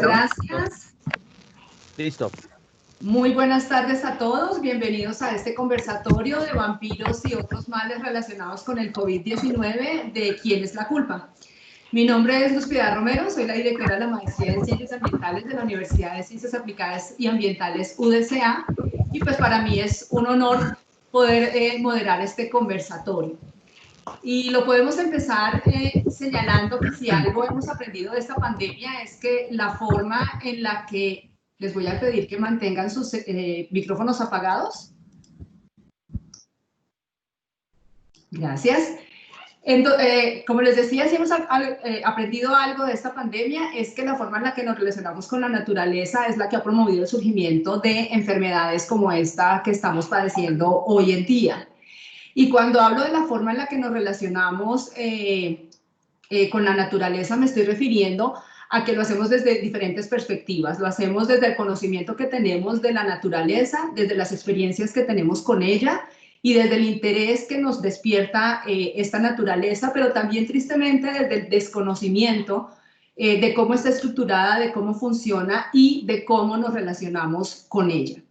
Gracias. Listo. Muy buenas tardes a todos. Bienvenidos a este conversatorio de vampiros y otros males relacionados con el COVID-19 de ¿Quién es la culpa? Mi nombre es Luz Piedad Romero, soy la directora de la Maestría en Ciencias Ambientales de la Universidad de Ciencias Aplicadas y Ambientales UDCA, y pues para mí es un honor poder moderar este conversatorio. Y lo podemos empezar señalando que si algo hemos aprendido de esta pandemia es que la forma en la que les voy a pedir que mantengan sus micrófonos apagados. Gracias. Como les decía, si hemos aprendido algo de esta pandemia es que la forma en la que nos relacionamos con la naturaleza es la que ha promovido el surgimiento de enfermedades como esta que estamos padeciendo hoy en día. Y cuando hablo de la forma en la que nos relacionamos con la naturaleza, me estoy refiriendo a que lo hacemos desde diferentes perspectivas. Lo hacemos desde el conocimiento que tenemos de la naturaleza, desde las experiencias que tenemos con ella y desde el interés que nos despierta esta naturaleza, pero también tristemente desde el desconocimiento de cómo está estructurada, de cómo funciona y de cómo nos relacionamos con ella.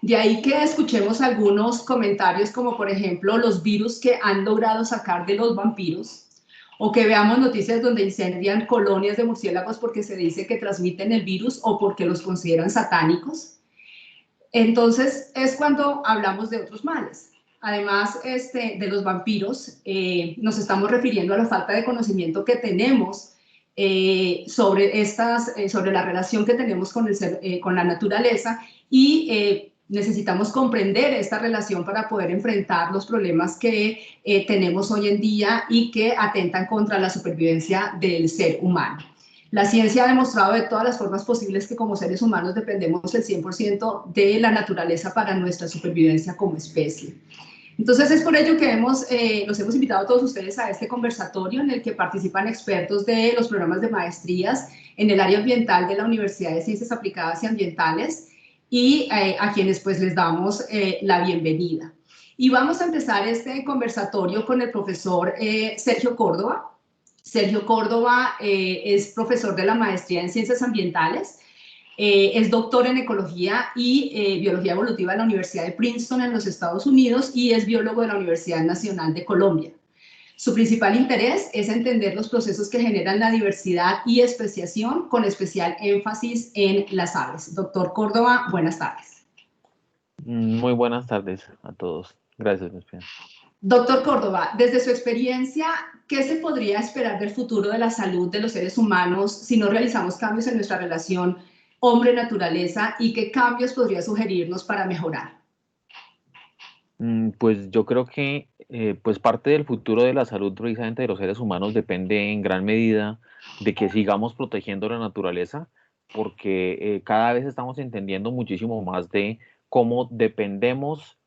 De ahí que escuchemos algunos comentarios como por ejemplo los virus que han logrado sacar de los vampiros, o que veamos noticias donde incendian colonias de murciélagos porque se dice que transmiten el virus o porque los consideran satánicos. Entonces es cuando hablamos de otros males. Además de los vampiros, nos estamos refiriendo a la falta de conocimiento que tenemos sobre la relación que tenemos con la naturaleza y necesitamos comprender esta relación para poder enfrentar los problemas que tenemos hoy en día y que atentan contra la supervivencia del ser humano. La ciencia ha demostrado de todas las formas posibles que como seres humanos dependemos el 100% de la naturaleza para nuestra supervivencia como especie. Entonces es por ello que los hemos invitado a todos ustedes a este conversatorio en el que participan expertos de los programas de maestrías en el área ambiental de la Universidad de Ciencias Aplicadas y Ambientales y a quienes pues les damos la bienvenida. Y vamos a empezar este conversatorio con el profesor Sergio Córdoba. Sergio Córdoba es profesor de la maestría en Ciencias Ambientales, es doctor en Ecología y Biología Evolutiva de la Universidad de Princeton en los Estados Unidos y es biólogo de la Universidad Nacional de Colombia. Su principal interés es entender los procesos que generan la diversidad y especiación, con especial énfasis en las aves. Doctor Córdoba, buenas tardes. Muy buenas tardes a todos. Gracias, Luis. Doctor Córdoba, desde su experiencia, ¿qué se podría esperar del futuro de la salud de los seres humanos si no realizamos cambios en nuestra relación hombre-naturaleza y qué cambios podría sugerirnos para mejorar? Pues yo creo que pues parte del futuro de la salud precisamente de los seres humanos depende en gran medida de que sigamos protegiendo la naturaleza, porque cada vez estamos entendiendo muchísimo más de cómo dependemos,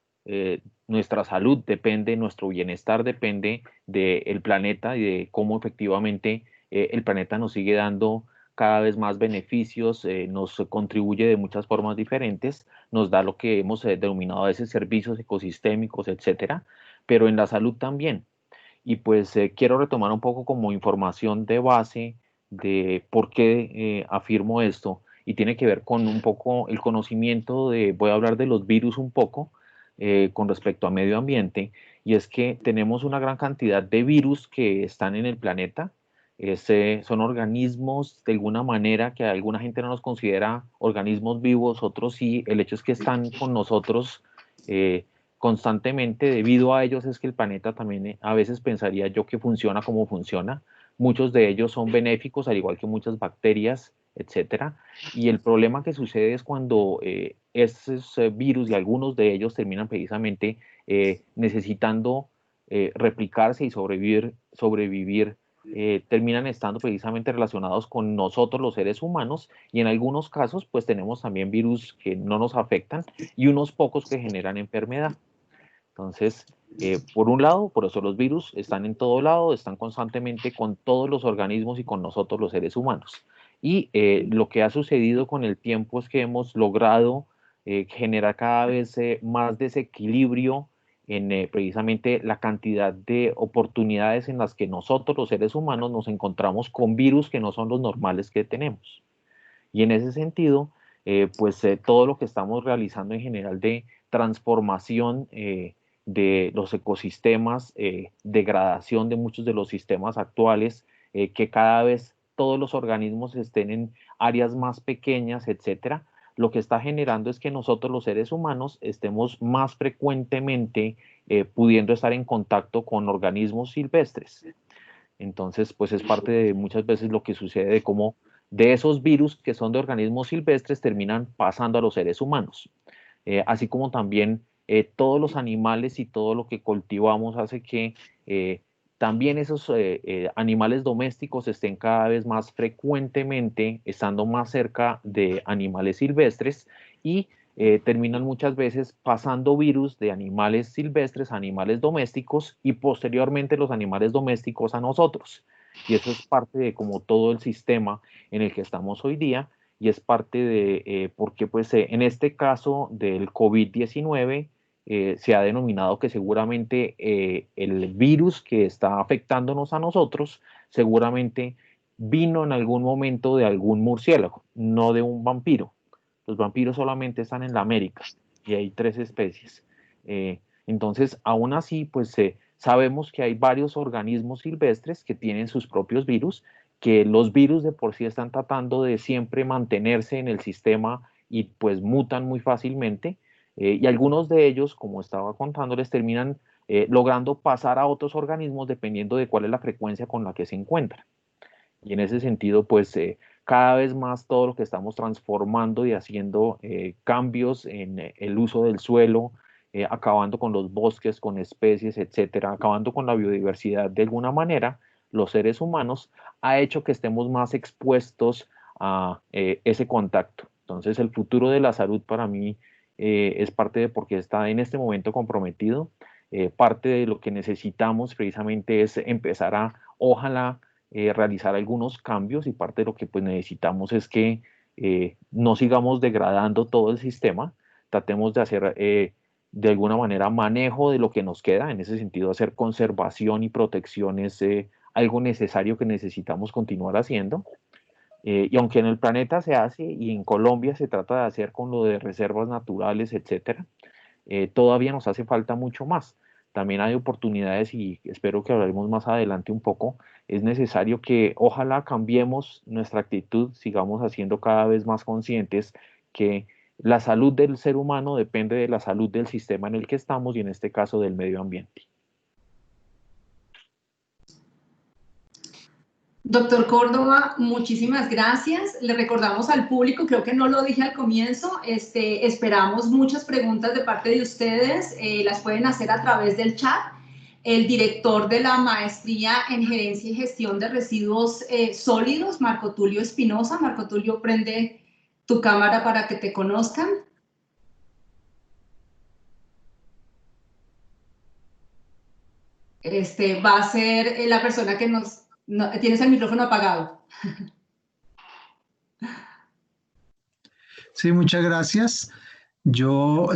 nuestra salud depende, nuestro bienestar depende del planeta y de cómo efectivamente el planeta nos sigue dando cada vez más beneficios, nos contribuye de muchas formas diferentes, nos da lo que hemos denominado a veces servicios ecosistémicos, etcétera, pero en la salud también. Y pues quiero retomar un poco como información de base de por qué afirmo esto, y tiene que ver con un poco el conocimiento de, voy a hablar de los virus un poco, con respecto a medio ambiente, y es que tenemos una gran cantidad de virus que están en el planeta. Son organismos de alguna manera que alguna gente no los considera organismos vivos, otros sí. El hecho es que están con nosotros constantemente. Debido a ellos es que el planeta también a veces pensaría yo que funciona como funciona. Muchos de ellos son benéficos, al igual que muchas bacterias, etcétera. Y el problema que sucede es cuando esos virus y algunos de ellos terminan precisamente necesitando replicarse y sobrevivir, terminan estando precisamente relacionados con nosotros los seres humanos, y en algunos casos pues tenemos también virus que no nos afectan y unos pocos que generan enfermedad. Entonces, por un lado, por eso los virus están en todo lado, están constantemente con todos los organismos y con nosotros los seres humanos. Y lo que ha sucedido con el tiempo es que hemos logrado generar cada vez más desequilibrio en precisamente la cantidad de oportunidades en las que nosotros los seres humanos nos encontramos con virus que no son los normales que tenemos. Y en ese sentido, todo lo que estamos realizando en general de transformación de los ecosistemas, degradación de muchos de los sistemas actuales, que cada vez todos los organismos estén en áreas más pequeñas, etcétera, lo que está generando es que nosotros los seres humanos estemos más frecuentemente pudiendo estar en contacto con organismos silvestres. Entonces, pues es parte de muchas veces lo que sucede de cómo de esos virus que son de organismos silvestres terminan pasando a los seres humanos. Así como también todos los animales y todo lo que cultivamos hace que también esos animales domésticos estén cada vez más frecuentemente estando más cerca de animales silvestres y terminan muchas veces pasando virus de animales silvestres a animales domésticos y posteriormente los animales domésticos a nosotros. Y eso es parte de como todo el sistema en el que estamos hoy día y es parte de porque pues en este caso del COVID-19 se ha denominado que seguramente el virus que está afectándonos a nosotros seguramente vino en algún momento de algún murciélago, no de un vampiro. Los vampiros solamente están en la América y hay 3 especies. Entonces, aún así, pues sabemos que hay varios organismos silvestres que tienen sus propios virus, que los virus de por sí están tratando de siempre mantenerse en el sistema y pues mutan muy fácilmente. Y algunos de ellos, como estaba contándoles, terminan logrando pasar a otros organismos dependiendo de cuál es la frecuencia con la que se encuentran. Y en ese sentido, pues cada vez más todo lo que estamos transformando y haciendo cambios en el uso del suelo, acabando con los bosques, con especies, etcétera, acabando con la biodiversidad de alguna manera, los seres humanos, ha hecho que estemos más expuestos a ese contacto. Entonces, el futuro de la salud para mí es parte de por qué está en este momento comprometido. Parte de lo que necesitamos precisamente es empezar a, ojalá, realizar algunos cambios y parte de lo que pues necesitamos es que no sigamos degradando todo el sistema, tratemos de hacer de alguna manera manejo de lo que nos queda, en ese sentido hacer conservación y protección es algo necesario que necesitamos continuar haciendo. Y aunque en el planeta se hace y en Colombia se trata de hacer con lo de reservas naturales, etcétera, todavía nos hace falta mucho más. También hay oportunidades y espero que hablaremos más adelante un poco. Es necesario que ojalá cambiemos nuestra actitud, sigamos haciendo cada vez más conscientes que la salud del ser humano depende de la salud del sistema en el que estamos y en este caso del medio ambiente. Doctor Córdoba, muchísimas gracias. Le recordamos al público, creo que no lo dije al comienzo, esperamos muchas preguntas de parte de ustedes, las pueden hacer a través del chat. El director de la Maestría en Gerencia y Gestión de Residuos Sólidos, Marco Tulio Espinosa. Marco Tulio, prende tu cámara para que te conozcan. Va a ser la persona que nos... No, tienes el micrófono apagado. Sí, muchas gracias. Yo,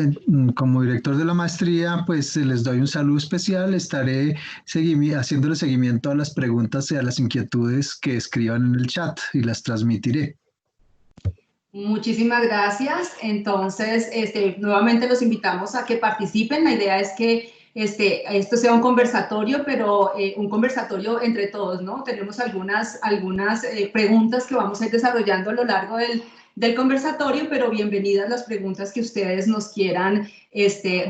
como director de la maestría, pues les doy un saludo especial. Estaré haciéndole seguimiento a las preguntas y a las inquietudes que escriban en el chat y las transmitiré. Muchísimas gracias. Entonces, nuevamente los invitamos a que participen. La idea es que esto sea un conversatorio, pero un conversatorio entre todos, ¿no? Tenemos algunas preguntas que vamos a ir desarrollando a lo largo del conversatorio, pero bienvenidas las preguntas que ustedes nos quieran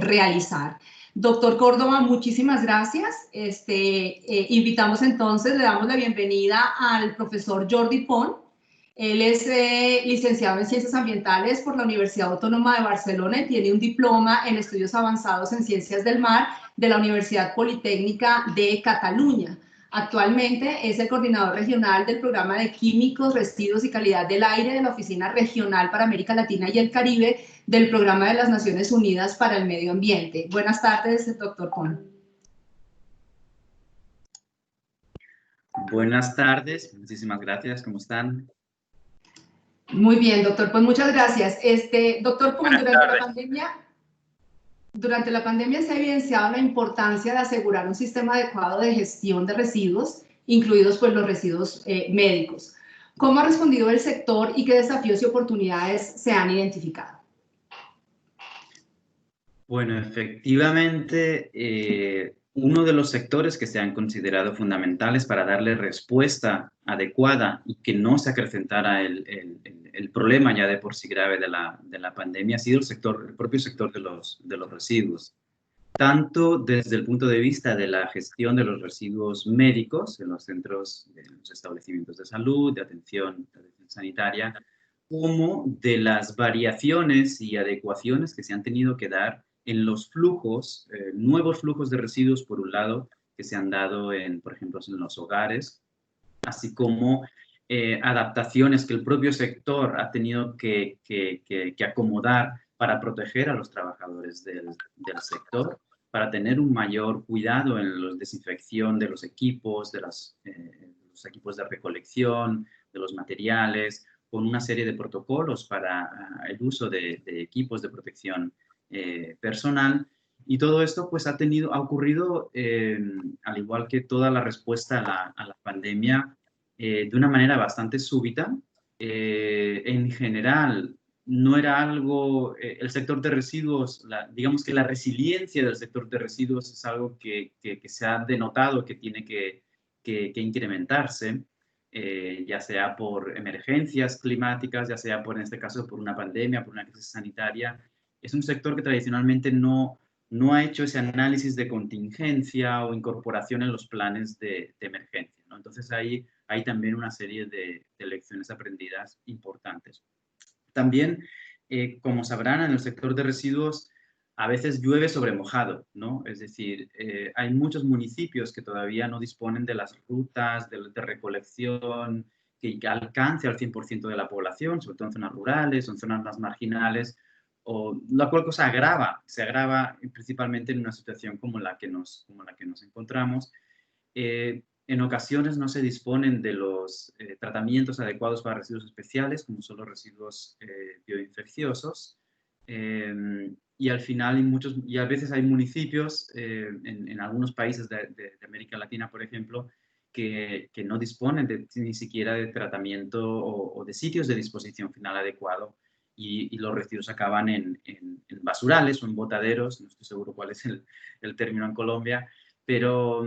realizar. Doctor Córdoba, muchísimas gracias. Invitamos entonces, le damos la bienvenida al profesor Jordi Pont. Él es licenciado en Ciencias Ambientales por la Universidad Autónoma de Barcelona y tiene un diploma en Estudios Avanzados en Ciencias del Mar de la Universidad Politécnica de Cataluña. Actualmente es el coordinador regional del Programa de Químicos, Residuos y Calidad del Aire de la Oficina Regional para América Latina y el Caribe del Programa de las Naciones Unidas para el Medio Ambiente. Buenas tardes, doctor Pont. Buenas tardes, muchísimas gracias, ¿cómo están? Muy bien, doctor, pues muchas gracias. Doctor Pont, durante la pandemia se ha evidenciado la importancia de asegurar un sistema adecuado de gestión de residuos, incluidos pues los residuos médicos. ¿Cómo ha respondido el sector y qué desafíos y oportunidades se han identificado? Bueno, efectivamente, uno de los sectores que se han considerado fundamentales para darle respuesta adecuada y que no se acrecentara el problema ya de por sí grave de la pandemia ha sido el propio sector de los residuos. Tanto desde el punto de vista de la gestión de los residuos médicos en los centros, en los establecimientos de salud, de atención sanitaria, como de las variaciones y adecuaciones que se han tenido que dar en los flujos, nuevos flujos de residuos, por un lado, que se han dado, por ejemplo, en los hogares, así como adaptaciones que el propio sector ha tenido que acomodar para proteger a los trabajadores del sector, para tener un mayor cuidado en la desinfección de los equipos, los equipos de recolección, de los materiales, con una serie de protocolos para el uso de equipos de protección personal. Y todo esto pues ha ocurrido, al igual que toda la respuesta a la pandemia, de una manera bastante súbita. En general, no era algo, el sector de residuos, digamos que la resiliencia del sector de residuos es algo que se ha denotado que tiene que incrementarse, ya sea por emergencias climáticas, ya sea por, en este caso, por una pandemia, por una crisis sanitaria. Es un sector que tradicionalmente no ha hecho ese análisis de contingencia o incorporación en los planes de emergencia, ¿no? Entonces hay también una serie de lecciones aprendidas importantes. También, como sabrán, en el sector de residuos a veces llueve sobre mojado, ¿no? Es decir, hay muchos municipios que todavía no disponen de las rutas de recolección que alcance al 100% de la población, sobre todo en zonas rurales o en zonas más marginales, la cual cosa se agrava principalmente en una situación como la que nos encontramos. En ocasiones no se disponen de los tratamientos adecuados para residuos especiales, como son los residuos bioinfecciosos, y al final y a veces hay municipios en algunos países de América Latina, por ejemplo, que no disponen ni siquiera de tratamiento o de sitios de disposición final adecuado, y los residuos acaban en basurales o en botaderos. No estoy seguro cuál es el término en Colombia, pero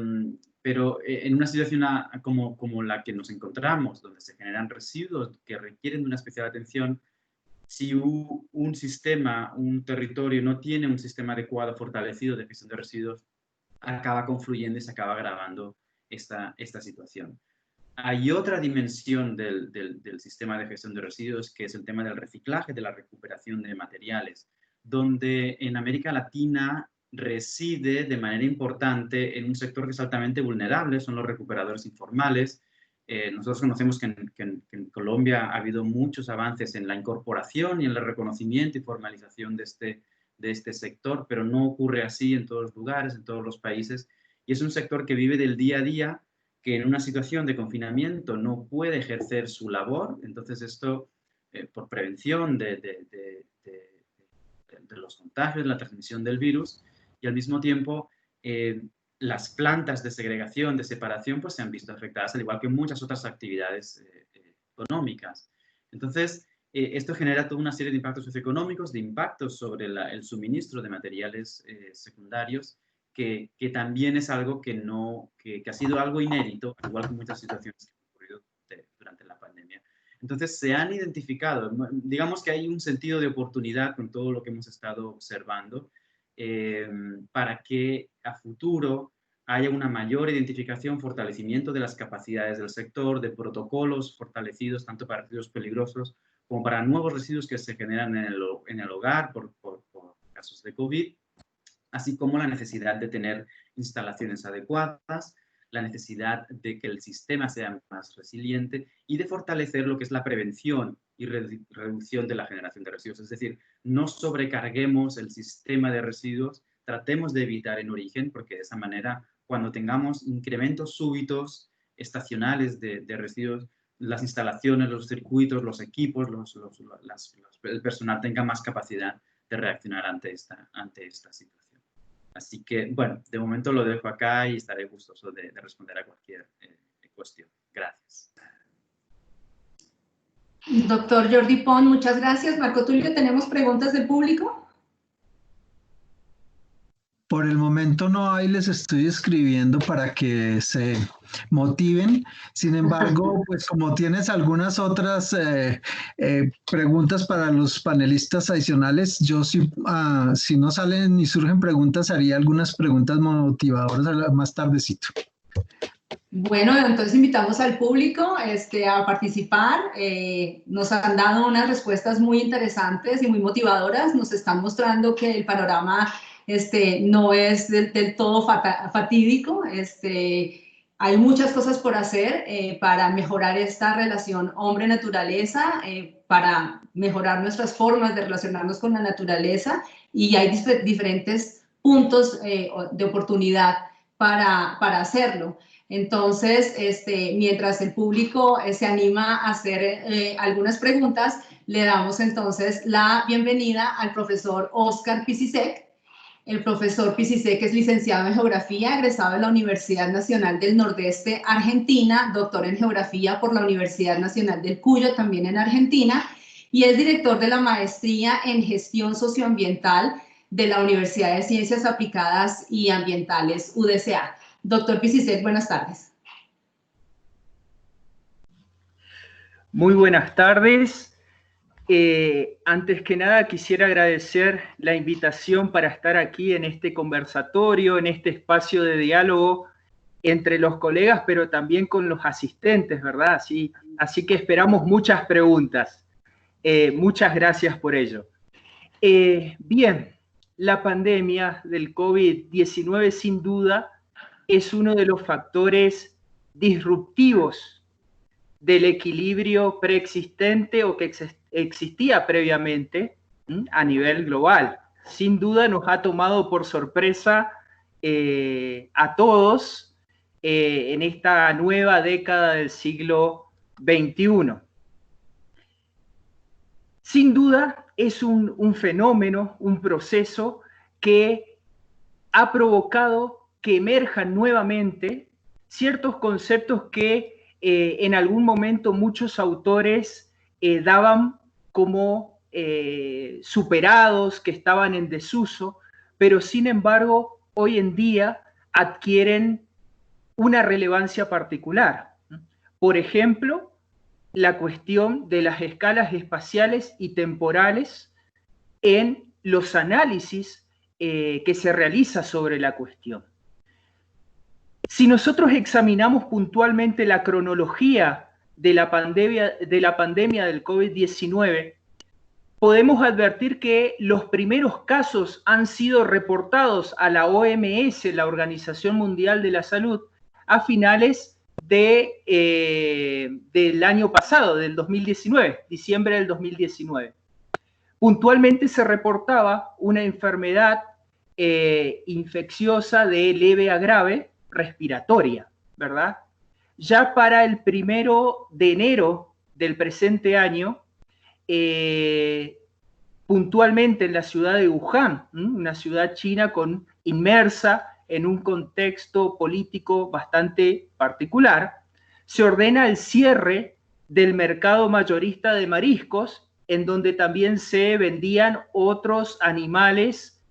en una situación como la que nos encontramos, donde se generan residuos que requieren de una especial atención, si un sistema, un territorio no tiene un sistema adecuado, fortalecido de gestión de residuos, acaba confluyendo y se acaba agravando esta situación. Hay otra dimensión del sistema de gestión de residuos, que es el tema del reciclaje, de la recuperación de materiales, donde en América Latina reside de manera importante en un sector que es altamente vulnerable, son los recuperadores informales. Nosotros conocemos que en Colombia ha habido muchos avances en la incorporación y en el reconocimiento y formalización de este sector, pero no ocurre así en todos los lugares, en todos los países, y es un sector que vive del día a día, que en una situación de confinamiento no puede ejercer su labor. Entonces esto, por prevención de los contagios, la transmisión del virus, y al mismo tiempo las plantas de segregación, de separación, pues se han visto afectadas, al igual que muchas otras actividades económicas. Entonces, esto genera toda una serie de impactos socioeconómicos, de impactos sobre el suministro de materiales secundarios, que también es algo que ha sido algo inédito, igual que muchas situaciones que han ocurrido durante la pandemia. Entonces, se han identificado, digamos que hay un sentido de oportunidad con todo lo que hemos estado observando, para que a futuro haya una mayor identificación, fortalecimiento de las capacidades del sector, de protocolos fortalecidos tanto para residuos peligrosos como para nuevos residuos que se generan en el hogar por casos de COVID, así como la necesidad de tener instalaciones adecuadas, la necesidad de que el sistema sea más resiliente y de fortalecer lo que es la prevención y reducción de la generación de residuos. Es decir, no sobrecarguemos el sistema de residuos, tratemos de evitar en origen, porque de esa manera, cuando tengamos incrementos súbitos, estacionales de residuos, las instalaciones, los circuitos, los equipos, el personal tenga más capacidad de reaccionar ante esta situación. Así que, bueno, de momento lo dejo acá y estaré gustoso de responder a cualquier cuestión. Gracias. Doctor Jordi Pon, muchas gracias. Marco Tulio, ¿tenemos preguntas del público? Por el momento no hay, les estoy escribiendo para que se motiven. Sin embargo, pues como tienes algunas otras preguntas para los panelistas adicionales, yo si no salen ni surgen preguntas, haría algunas preguntas motivadoras más tardecito. Bueno, entonces invitamos al público a participar. Nos han dado unas respuestas muy interesantes y muy motivadoras. Nos están mostrando que el panorama no es del todo fatídico. Hay muchas cosas por hacer para mejorar esta relación hombre-naturaleza, para mejorar nuestras formas de relacionarnos con la naturaleza, y hay diferentes puntos de oportunidad para hacerlo. Entonces, mientras el público se anima a hacer algunas preguntas, le damos entonces la bienvenida al profesor Óscar Pisicek. El profesor Pisicek es licenciado en Geografía, egresado de la Universidad Nacional del Nordeste, Argentina, doctor en Geografía por la Universidad Nacional del Cuyo, también en Argentina, y es director de la Maestría en Gestión Socioambiental de la Universidad de Ciencias Aplicadas y Ambientales, UDCA. Doctor Pisicek, buenas tardes. Muy buenas tardes. Antes que nada quisiera agradecer la invitación para estar aquí en este conversatorio, en este espacio de diálogo entre los colegas, pero también con los asistentes, ¿verdad? Así que esperamos muchas preguntas. Muchas gracias por ello. Bien, la pandemia del COVID-19 sin duda es uno de los factores disruptivos del equilibrio preexistente o que existía previamente a nivel global. Sin duda nos ha tomado por sorpresa a todos en esta nueva década del siglo XXI. Sin duda es un fenómeno, un proceso que ha provocado que emerjan nuevamente ciertos conceptos que en algún momento muchos autores daban como superados, que estaban en desuso, pero sin embargo hoy en día adquieren una relevancia particular. Por ejemplo, la cuestión de las escalas espaciales y temporales en los análisis que se realiza sobre la cuestión. Si nosotros examinamos puntualmente la cronología de la pandemia del COVID-19, podemos advertir que los primeros casos han sido reportados a la OMS, la Organización Mundial de la Salud, a finales del año pasado, del 2019, diciembre del 2019. Puntualmente se reportaba una enfermedad infecciosa de leve a grave, respiratoria, ¿verdad? Ya para el 1 de enero del presente año, puntualmente en la ciudad de Wuhan, una ciudad china inmersa en un contexto político bastante particular, se ordena el cierre del mercado mayorista de mariscos, en donde también se vendían otros animales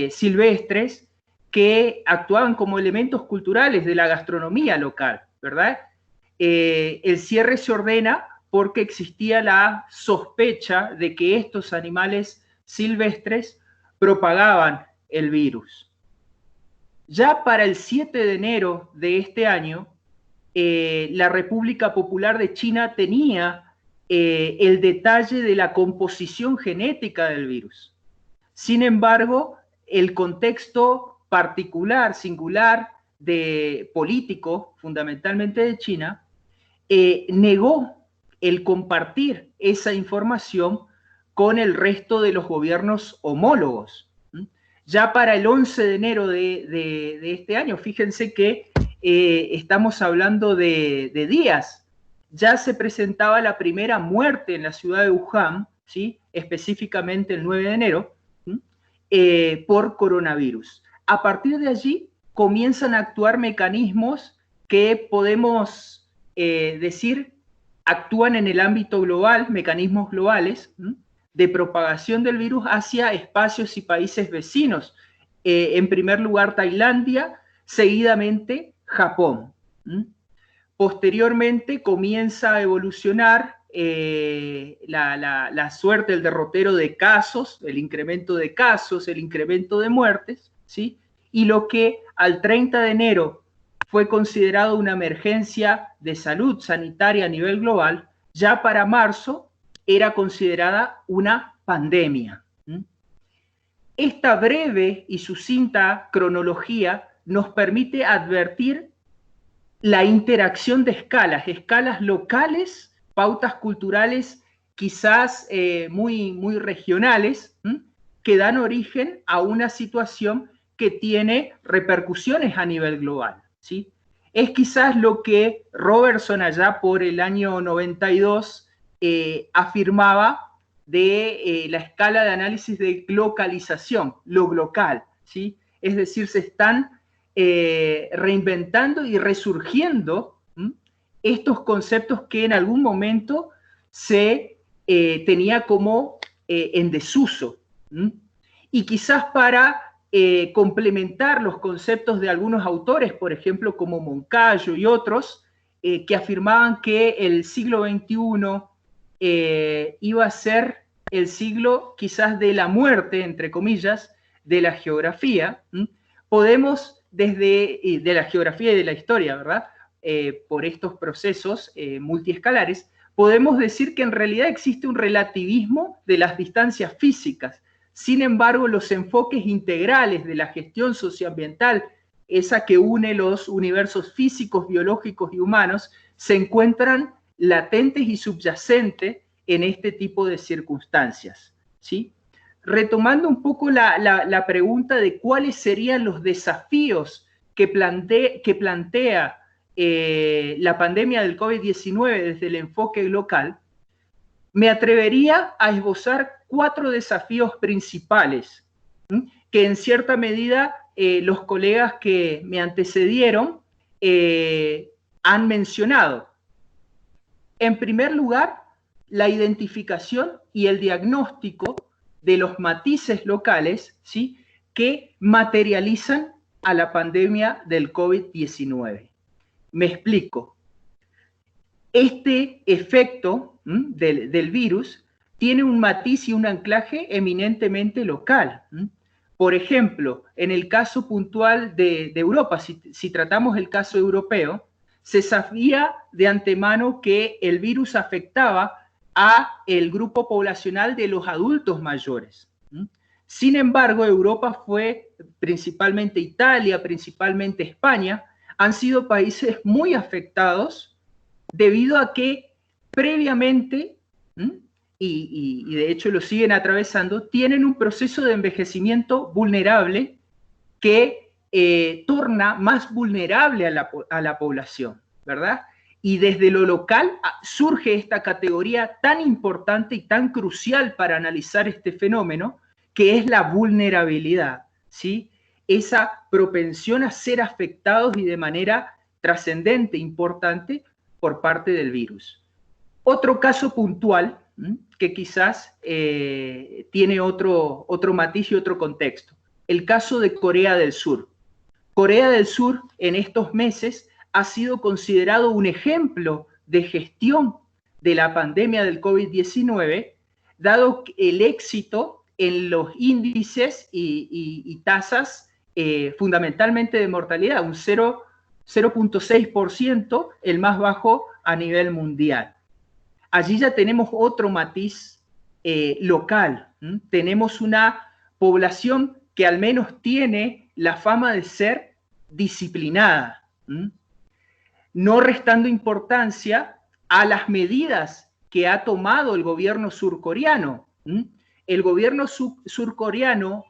silvestres que actuaban como elementos culturales de la gastronomía local, ¿verdad? El cierre se ordena porque existía la sospecha de que estos animales silvestres propagaban el virus. Ya para el 7 de enero de este año, la República Popular de China tenía el detalle de la composición genética del virus. Sin embargo, el contexto particular, singular, político, fundamentalmente de China, negó el compartir esa información con el resto de los gobiernos homólogos. Ya para el 11 de enero de este año, fíjense que estamos hablando de días, ya se presentaba la primera muerte en la ciudad de Wuhan, ¿sí? Específicamente el 9 de enero, por coronavirus. A partir de allí comienzan a actuar mecanismos que podemos decir actúan en el ámbito global, mecanismos globales, de propagación del virus hacia espacios y países vecinos. En primer lugar, Tailandia, seguidamente Japón. Posteriormente comienza a evolucionar la suerte, el derrotero de casos, el incremento de casos, el incremento de muertes, ¿sí? Y lo que al 30 de enero fue considerado una emergencia de salud sanitaria a nivel global, ya para marzo era considerada una pandemia. Esta breve y sucinta cronología nos permite advertir la interacción de escalas locales, pautas culturales quizás muy regionales, que dan origen a una situación que tiene repercusiones a nivel global, ¿sí? Es quizás lo que Robertson allá por el año 92 afirmaba de la escala de análisis de localización, lo local, ¿sí? Es decir, se están reinventando y resurgiendo estos conceptos que en algún momento se tenía como en desuso. Y quizás para complementar los conceptos de algunos autores, por ejemplo, como Moncayo y otros, que afirmaban que el siglo XXI iba a ser el siglo quizás de la muerte, entre comillas, de la geografía. Podemos de la geografía y de la historia, ¿verdad? Por estos procesos multiescalares, podemos decir que en realidad existe un relativismo de las distancias físicas. Sin embargo, los enfoques integrales de la gestión socioambiental, esa que une los universos físicos, biológicos y humanos, se encuentran latentes y subyacentes en este tipo de circunstancias, ¿sí? Retomando un poco la pregunta de cuáles serían los desafíos que plantea la pandemia del COVID-19 desde el enfoque local, me atrevería a esbozar 4 desafíos principales, que en cierta medida los colegas que me antecedieron han mencionado. En primer lugar, la identificación y el diagnóstico de los matices locales, ¿sí?, que materializan a la pandemia del COVID-19. Me explico. Este efecto del virus tiene un matiz y un anclaje eminentemente local. Por ejemplo, en el caso puntual de Europa, si tratamos el caso europeo, se sabía de antemano que el virus afectaba a el grupo poblacional de los adultos mayores. Sin embargo, Europa fue, principalmente Italia, principalmente España, han sido países muy afectados debido a que previamente, y de hecho lo siguen atravesando, tienen un proceso de envejecimiento vulnerable que torna más vulnerable a la población, ¿verdad? Y desde lo local surge esta categoría tan importante y tan crucial para analizar este fenómeno, que es la vulnerabilidad, ¿sí? Esa propensión a ser afectados y de manera trascendente, importante, por parte del virus. Otro caso puntual, que quizás tiene otro matiz y otro contexto, el caso de Corea del Sur. Corea del Sur en estos meses ha sido considerado un ejemplo de gestión de la pandemia del COVID-19, dado el éxito en los índices y tasas fundamentalmente de mortalidad, un 0.6%, el más bajo a nivel mundial. Allí ya tenemos otro matiz local. Tenemos una población que al menos tiene la fama de ser disciplinada, no restando importancia a las medidas que ha tomado el gobierno surcoreano. El gobierno surcoreano,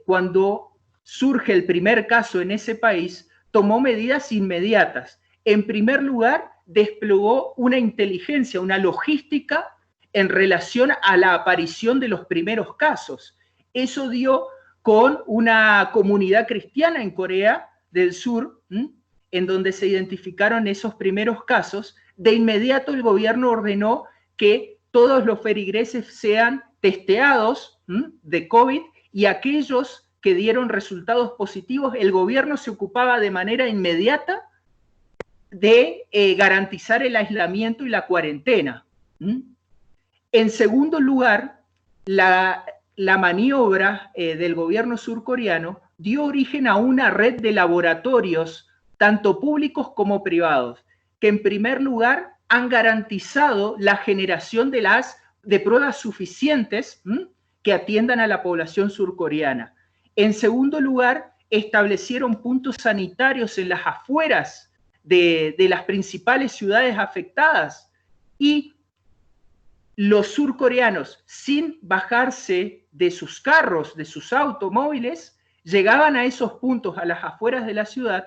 cuando surge el primer caso en ese país, tomó medidas inmediatas. En primer lugar, desplegó una inteligencia, una logística en relación a la aparición de los primeros casos. Eso dio con una comunidad cristiana en Corea del Sur, en donde se identificaron esos primeros casos, de inmediato el gobierno ordenó que todos los feligreses sean testeados de COVID, y aquellos que dieron resultados positivos, el gobierno se ocupaba de manera inmediata de garantizar el aislamiento y la cuarentena. En segundo lugar, la maniobra del gobierno surcoreano dio origen a una red de laboratorios, tanto públicos como privados, que en primer lugar han garantizado la generación de pruebas suficientes que atiendan a la población surcoreana. En segundo lugar, establecieron puntos sanitarios en las afueras de las principales ciudades afectadas, y los surcoreanos, sin bajarse de sus carros, de sus automóviles, llegaban a esos puntos, a las afueras de la ciudad,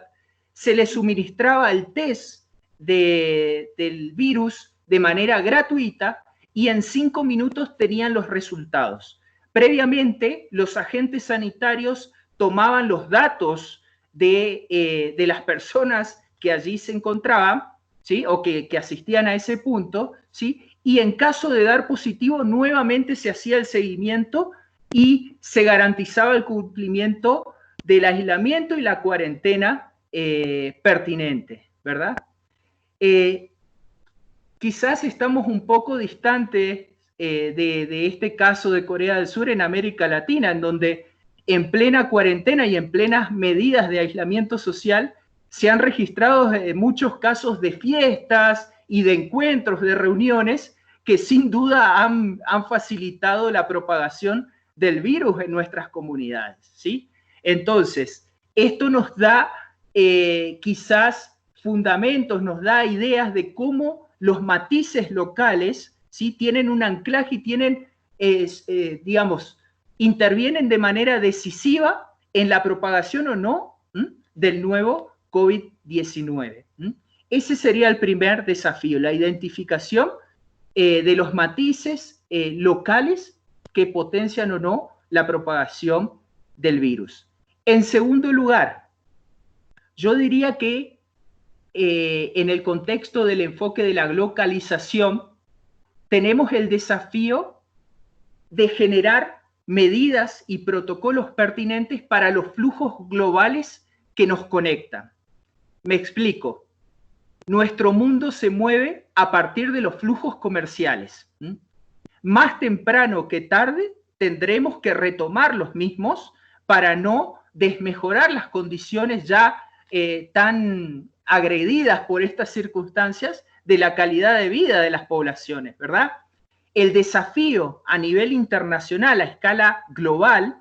se les suministraba el test del virus de manera gratuita, y en 5 minutos tenían los resultados. Previamente, los agentes sanitarios tomaban los datos de las personas que allí se encontraban, ¿sí? O que asistían a ese punto, ¿sí? Y en caso de dar positivo, nuevamente se hacía el seguimiento y se garantizaba el cumplimiento del aislamiento y la cuarentena pertinente, ¿verdad? Quizás estamos un poco distantes de este caso de Corea del Sur en América Latina, en donde en plena cuarentena y en plenas medidas de aislamiento social se han registrado muchos casos de fiestas y de encuentros, de reuniones, que sin duda han facilitado la propagación del virus en nuestras comunidades, ¿sí? Entonces, esto nos da quizás fundamentos, nos da ideas de cómo los matices locales, ¿sí? Tienen un anclaje y tienen, digamos, intervienen de manera decisiva en la propagación o no del nuevo COVID-19. Ese sería el primer desafío, la identificación de los matices locales que potencian o no la propagación del virus. En segundo lugar, yo diría que en el contexto del enfoque de la localización, tenemos el desafío de generar medidas y protocolos pertinentes para los flujos globales que nos conectan. Me explico. Nuestro mundo se mueve a partir de los flujos comerciales. Más temprano que tarde tendremos que retomar los mismos para no desmejorar las condiciones ya tan agredidas por estas circunstancias de la calidad de vida de las poblaciones, ¿verdad? El desafío a nivel internacional, a escala global,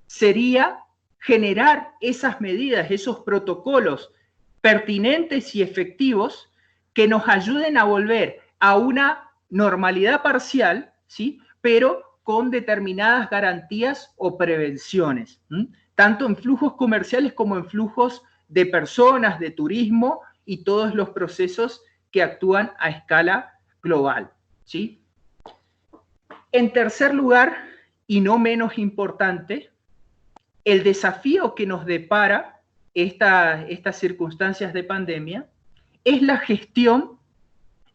sería generar esas medidas, esos protocolos pertinentes y efectivos que nos ayuden a volver a una normalidad parcial, ¿sí? Pero con determinadas garantías o prevenciones, tanto en flujos comerciales como en flujos de personas, de turismo y todos los procesos que actúan a escala global, ¿sí? En tercer lugar, y no menos importante, el desafío que nos depara estas circunstancias de pandemia es la gestión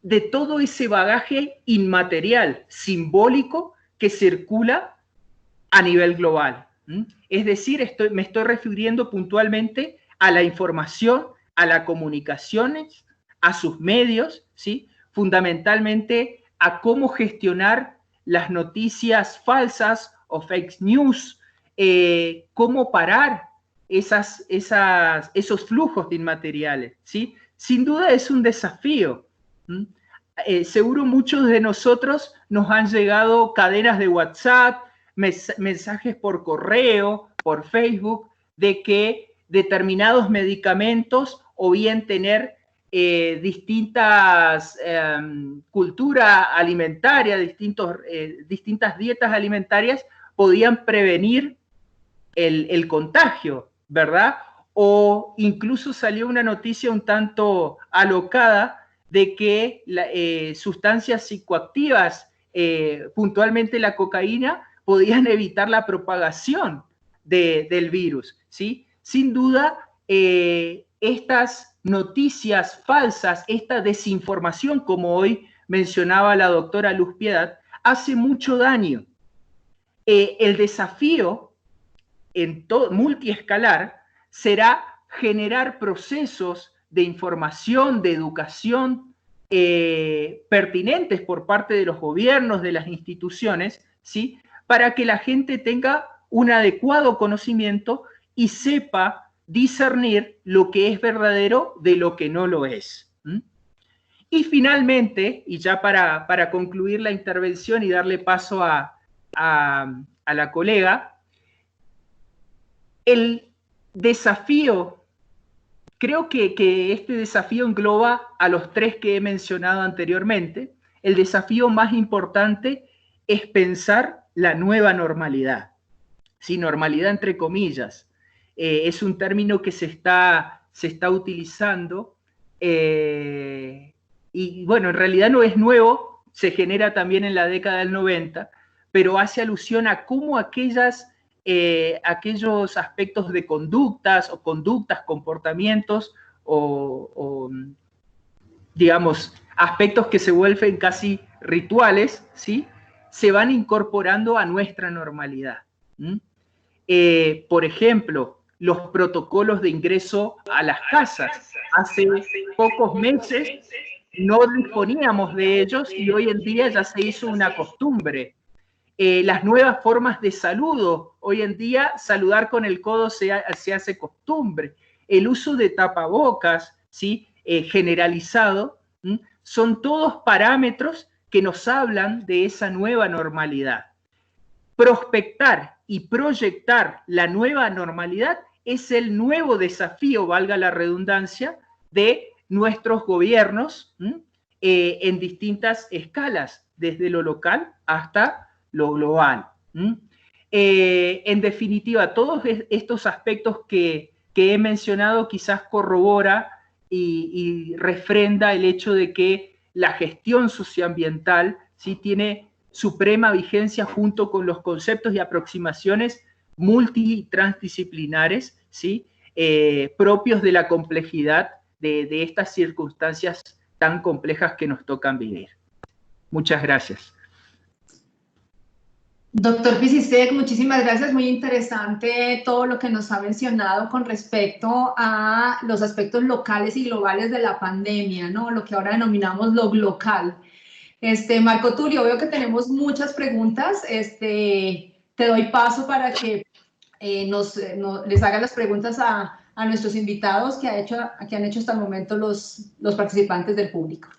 de todo ese bagaje inmaterial, simbólico, que circula a nivel global. Es decir, me estoy refiriendo puntualmente a la información, a las comunicaciones, a sus medios, ¿sí? Fundamentalmente a cómo gestionar las noticias falsas o fake news, cómo parar esos flujos de inmateriales, ¿sí? Sin duda es un desafío. Seguro muchos de nosotros nos han llegado cadenas de WhatsApp, mensajes por correo, por Facebook, de que determinados medicamentos o bien tener distintas culturas alimentarias, distintas dietas alimentarias podían prevenir el contagio, ¿verdad? O incluso salió una noticia un tanto alocada de que sustancias psicoactivas, puntualmente la cocaína, podían evitar la propagación del virus, ¿sí? Sin duda, estas noticias falsas, esta desinformación, como hoy mencionaba la doctora Luz Piedad, hace mucho daño. El desafío multiescalar será generar procesos de información, de educación pertinentes por parte de los gobiernos, de las instituciones, ¿sí? Para que la gente tenga un adecuado conocimiento y sepa discernir lo que es verdadero de lo que no lo es. Y finalmente, y ya para concluir la intervención y darle paso a la colega, el desafío, creo que este desafío engloba a los tres que he mencionado anteriormente. El desafío más importante es pensar la nueva normalidad. Sí, normalidad entre comillas. Es un término que se está utilizando y bueno, en realidad no es nuevo, se genera también en la década del 90, pero hace alusión a cómo aquellos aspectos de conductas, comportamientos o digamos, aspectos que se vuelven casi rituales, ¿sí? Se van incorporando a nuestra normalidad. Por ejemplo, los protocolos de ingreso a las casas. Hace pocos meses no disponíamos de ellos y hoy en día ya se hizo una costumbre. Las nuevas formas de saludo. Hoy en día saludar con el codo se hace costumbre. El uso de tapabocas, ¿sí? Generalizado, son todos parámetros que nos hablan de esa nueva normalidad. Prospectar y proyectar la nueva normalidad es el nuevo desafío, valga la redundancia, de nuestros gobiernos en distintas escalas, desde lo local hasta lo global. En definitiva, todos estos aspectos que he mencionado quizás corrobora y refrenda el hecho de que la gestión socioambiental sí tiene suprema vigencia junto con los conceptos y aproximaciones multi y transdisciplinares, ¿sí? Propios de la complejidad de estas circunstancias tan complejas que nos tocan vivir. Muchas gracias. Doctor Pisistec, muchísimas gracias, muy interesante todo lo que nos ha mencionado con respecto a los aspectos locales y globales de la pandemia, ¿no? Lo que ahora denominamos lo local. Marco Tulio, veo que tenemos muchas preguntas, te doy paso para que les hagan las preguntas a nuestros invitados que han hecho hasta el momento los participantes del público.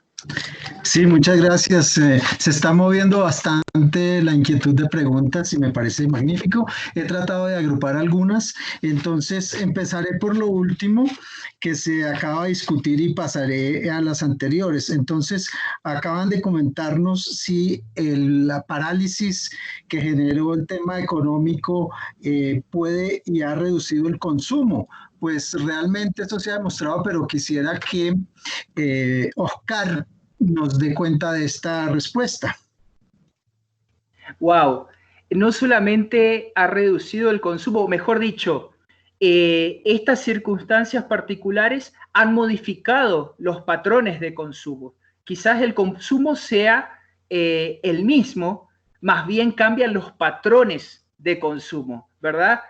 Sí, muchas gracias. Se está moviendo bastante la inquietud de preguntas y me parece magnífico. He tratado de agrupar algunas, entonces empezaré por lo último que se acaba de discutir y pasaré a las anteriores. Entonces, acaban de comentarnos si la parálisis que generó el tema económico puede y ha reducido el consumo. Pues realmente esto se ha demostrado, pero quisiera que Oscar nos dé cuenta de esta respuesta. Wow, no solamente ha reducido el consumo, mejor dicho, estas circunstancias particulares han modificado los patrones de consumo. Quizás el consumo sea el mismo, más bien cambian los patrones de consumo, ¿verdad?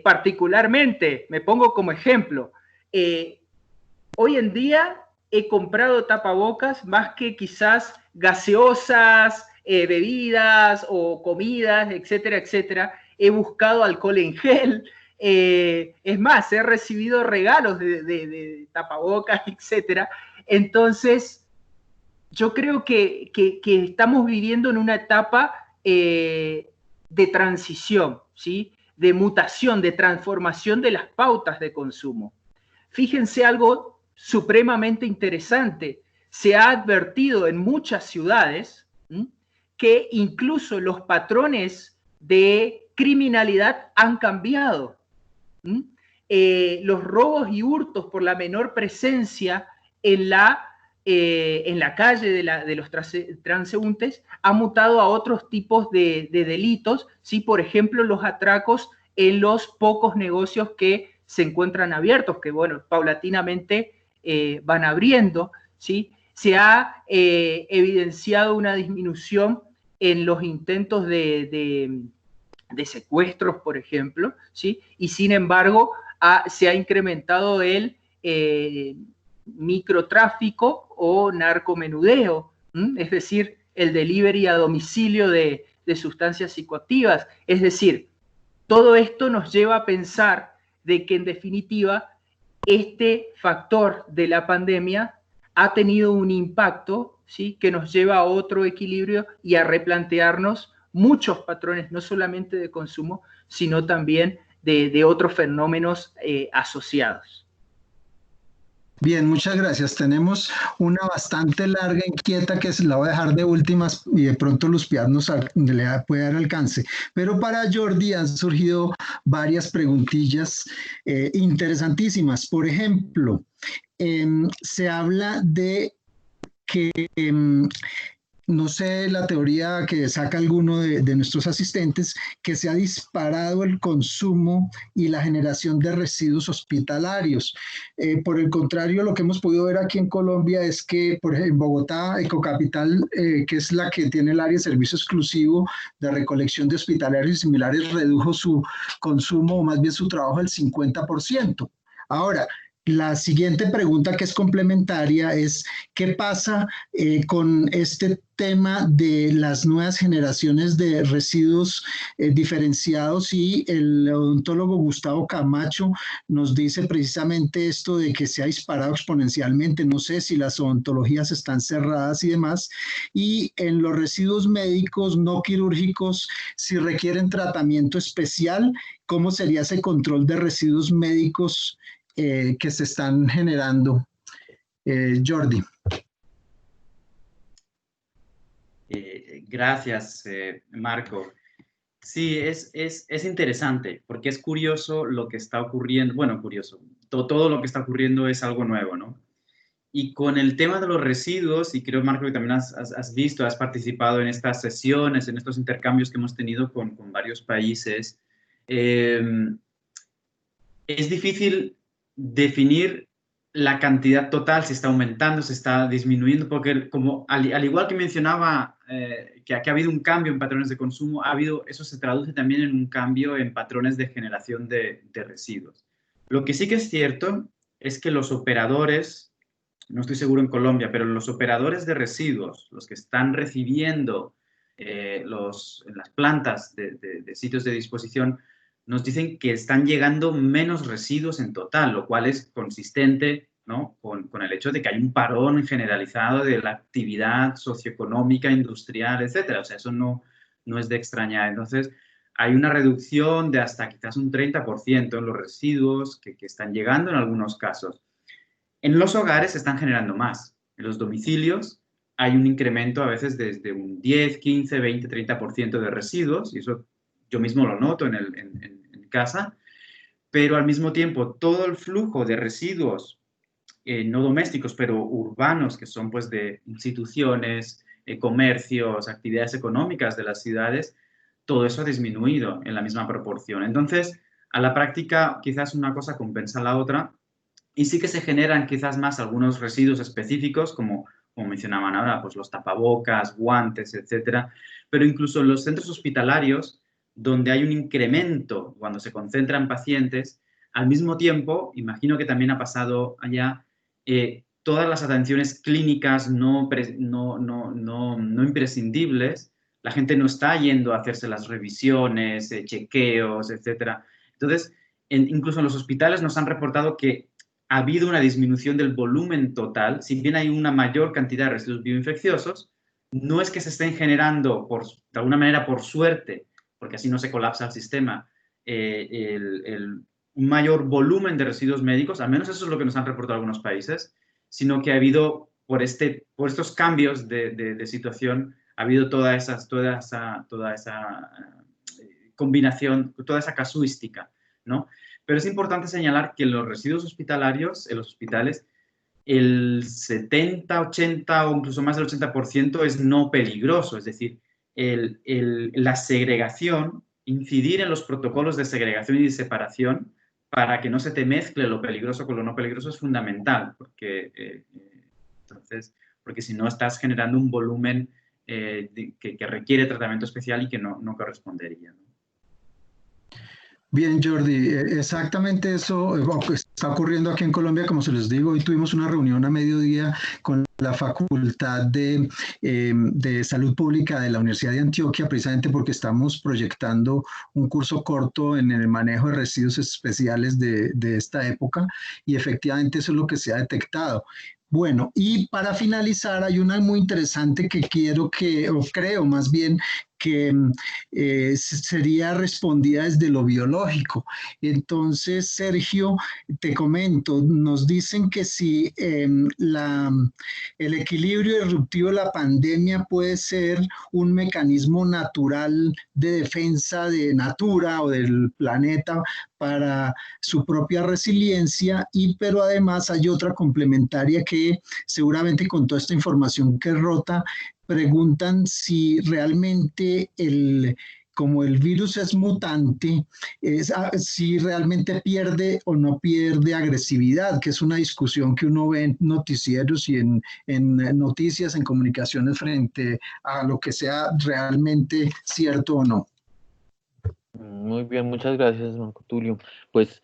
Particularmente, me pongo como ejemplo, hoy en día he comprado tapabocas más que quizás gaseosas, bebidas o comidas, etcétera, etcétera. He buscado alcohol en gel. Es más, he recibido regalos de tapabocas, etcétera. Entonces, yo creo que estamos viviendo en una etapa de transición, ¿sí? De mutación, de transformación de las pautas de consumo. Fíjense algo supremamente interesante. Se ha advertido en muchas ciudades que incluso los patrones de criminalidad han cambiado. Los robos y hurtos por la menor presencia en la calle de los transeúntes ha mutado a otros tipos de delitos, ¿sí? Por ejemplo, los atracos en los pocos negocios que se encuentran abiertos, que bueno, paulatinamente van abriendo, ¿sí? Se ha evidenciado una disminución en los intentos de secuestros, por ejemplo, ¿sí? Y sin embargo se ha incrementado el microtráfico o narcomenudeo, es decir, el delivery a domicilio de sustancias psicoactivas. Es decir, todo esto nos lleva a pensar de que en definitiva este factor de la pandemia ha tenido un impacto, ¿sí?, que nos lleva a otro equilibrio y a replantearnos muchos patrones, no solamente de consumo, sino también de otros fenómenos asociados. Bien, muchas gracias. Tenemos una bastante larga inquieta que se la voy a dejar de últimas y de pronto Luspiaz le puede dar alcance. Pero para Jordi han surgido varias preguntillas interesantísimas. Por ejemplo, se habla de que no sé la teoría que saca alguno de nuestros asistentes, que se ha disparado el consumo y la generación de residuos hospitalarios. Por el contrario, lo que hemos podido ver aquí en Colombia es que, por ejemplo, en Bogotá, Ecocapital, que es la que tiene el área de servicio exclusivo de recolección de hospitalarios y similares, redujo su consumo, o más bien su trabajo, al 50%. Ahora, la siguiente pregunta, que es complementaria, es ¿qué pasa con este tema de las nuevas generaciones de residuos diferenciados? Y el odontólogo Gustavo Camacho nos dice precisamente esto de que se ha disparado exponencialmente. No sé si las odontologías están cerradas y demás. Y en los residuos médicos no quirúrgicos, si requieren tratamiento especial, ¿cómo sería ese control de residuos médicos que se están generando? Jordi. Gracias, Marco. Sí, es interesante porque es curioso lo que está ocurriendo. Bueno, curioso. Todo lo que está ocurriendo es algo nuevo, ¿no? Y con el tema de los residuos, y creo, Marco, que también has visto, has participado en estas sesiones, en estos intercambios que hemos tenido con varios países, es difícil definir la cantidad total, si está aumentando, si está disminuyendo, porque como, al igual que mencionaba que ha habido un cambio en patrones de consumo, eso se traduce también en un cambio en patrones de generación de residuos. Lo que sí que es cierto es que los operadores, no estoy seguro en Colombia, pero los operadores de residuos, los que están recibiendo en las plantas de sitios de disposición, nos dicen que están llegando menos residuos en total, lo cual es consistente, ¿no?, con el hecho de que hay un parón generalizado de la actividad socioeconómica, industrial, etcétera. O sea, eso no es de extrañar. Entonces, hay una reducción de hasta quizás un 30% en los residuos que están llegando en algunos casos. En los hogares se están generando más. En los domicilios hay un incremento a veces desde un 10, 15, 20, 30% de residuos, y eso yo mismo lo noto en casa, pero al mismo tiempo todo el flujo de residuos no domésticos, pero urbanos, que son pues de instituciones, comercios, actividades económicas de las ciudades, todo eso ha disminuido en la misma proporción. Entonces, a la práctica, quizás una cosa compensa la otra, y sí que se generan quizás más algunos residuos específicos, como mencionaban ahora, pues los tapabocas, guantes, etcétera, pero incluso en los centros hospitalarios, donde hay un incremento cuando se concentran pacientes, al mismo tiempo, imagino que también ha pasado allá, todas las atenciones clínicas no imprescindibles, la gente no está yendo a hacerse las revisiones, chequeos, etcétera. Entonces, incluso en los hospitales nos han reportado que ha habido una disminución del volumen total. Si bien hay una mayor cantidad de residuos bioinfecciosos, no es que se estén generando, de alguna manera, por suerte, porque así no se colapsa el sistema, un mayor volumen de residuos médicos, al menos eso es lo que nos han reportado algunos países, sino que ha habido, por estos cambios de situación, ha habido toda esa combinación, toda esa casuística, ¿no? Pero es importante señalar que los residuos hospitalarios, en los hospitales, el 70, 80 o incluso más del 80% es no peligroso, es decir, la segregación, incidir en los protocolos de segregación y de separación para que no se te mezcle lo peligroso con lo no peligroso es fundamental, porque, porque si no estás generando un volumen que requiere tratamiento especial y que no correspondería, ¿no? Bien, Jordi, exactamente eso está ocurriendo aquí en Colombia. Como se les digo, hoy tuvimos una reunión a mediodía con la Facultad de Salud Pública de la Universidad de Antioquia, precisamente porque estamos proyectando un curso corto en el manejo de residuos especiales de esta época, y efectivamente eso es lo que se ha detectado. Bueno, y para finalizar, hay una muy interesante que o creo más bien, que sería respondida desde lo biológico. Entonces, Sergio, te comento, nos dicen que si el equilibrio disruptivo de la pandemia puede ser un mecanismo natural de defensa de Natura o del planeta para su propia resiliencia, pero además hay otra complementaria que seguramente con toda esta información que rota, preguntan si realmente como el virus es mutante, si realmente pierde o no pierde agresividad, que es una discusión que uno ve en noticieros y en noticias, en comunicaciones, frente a lo que sea realmente cierto o no. Muy bien, muchas gracias, Marco Tulio. Pues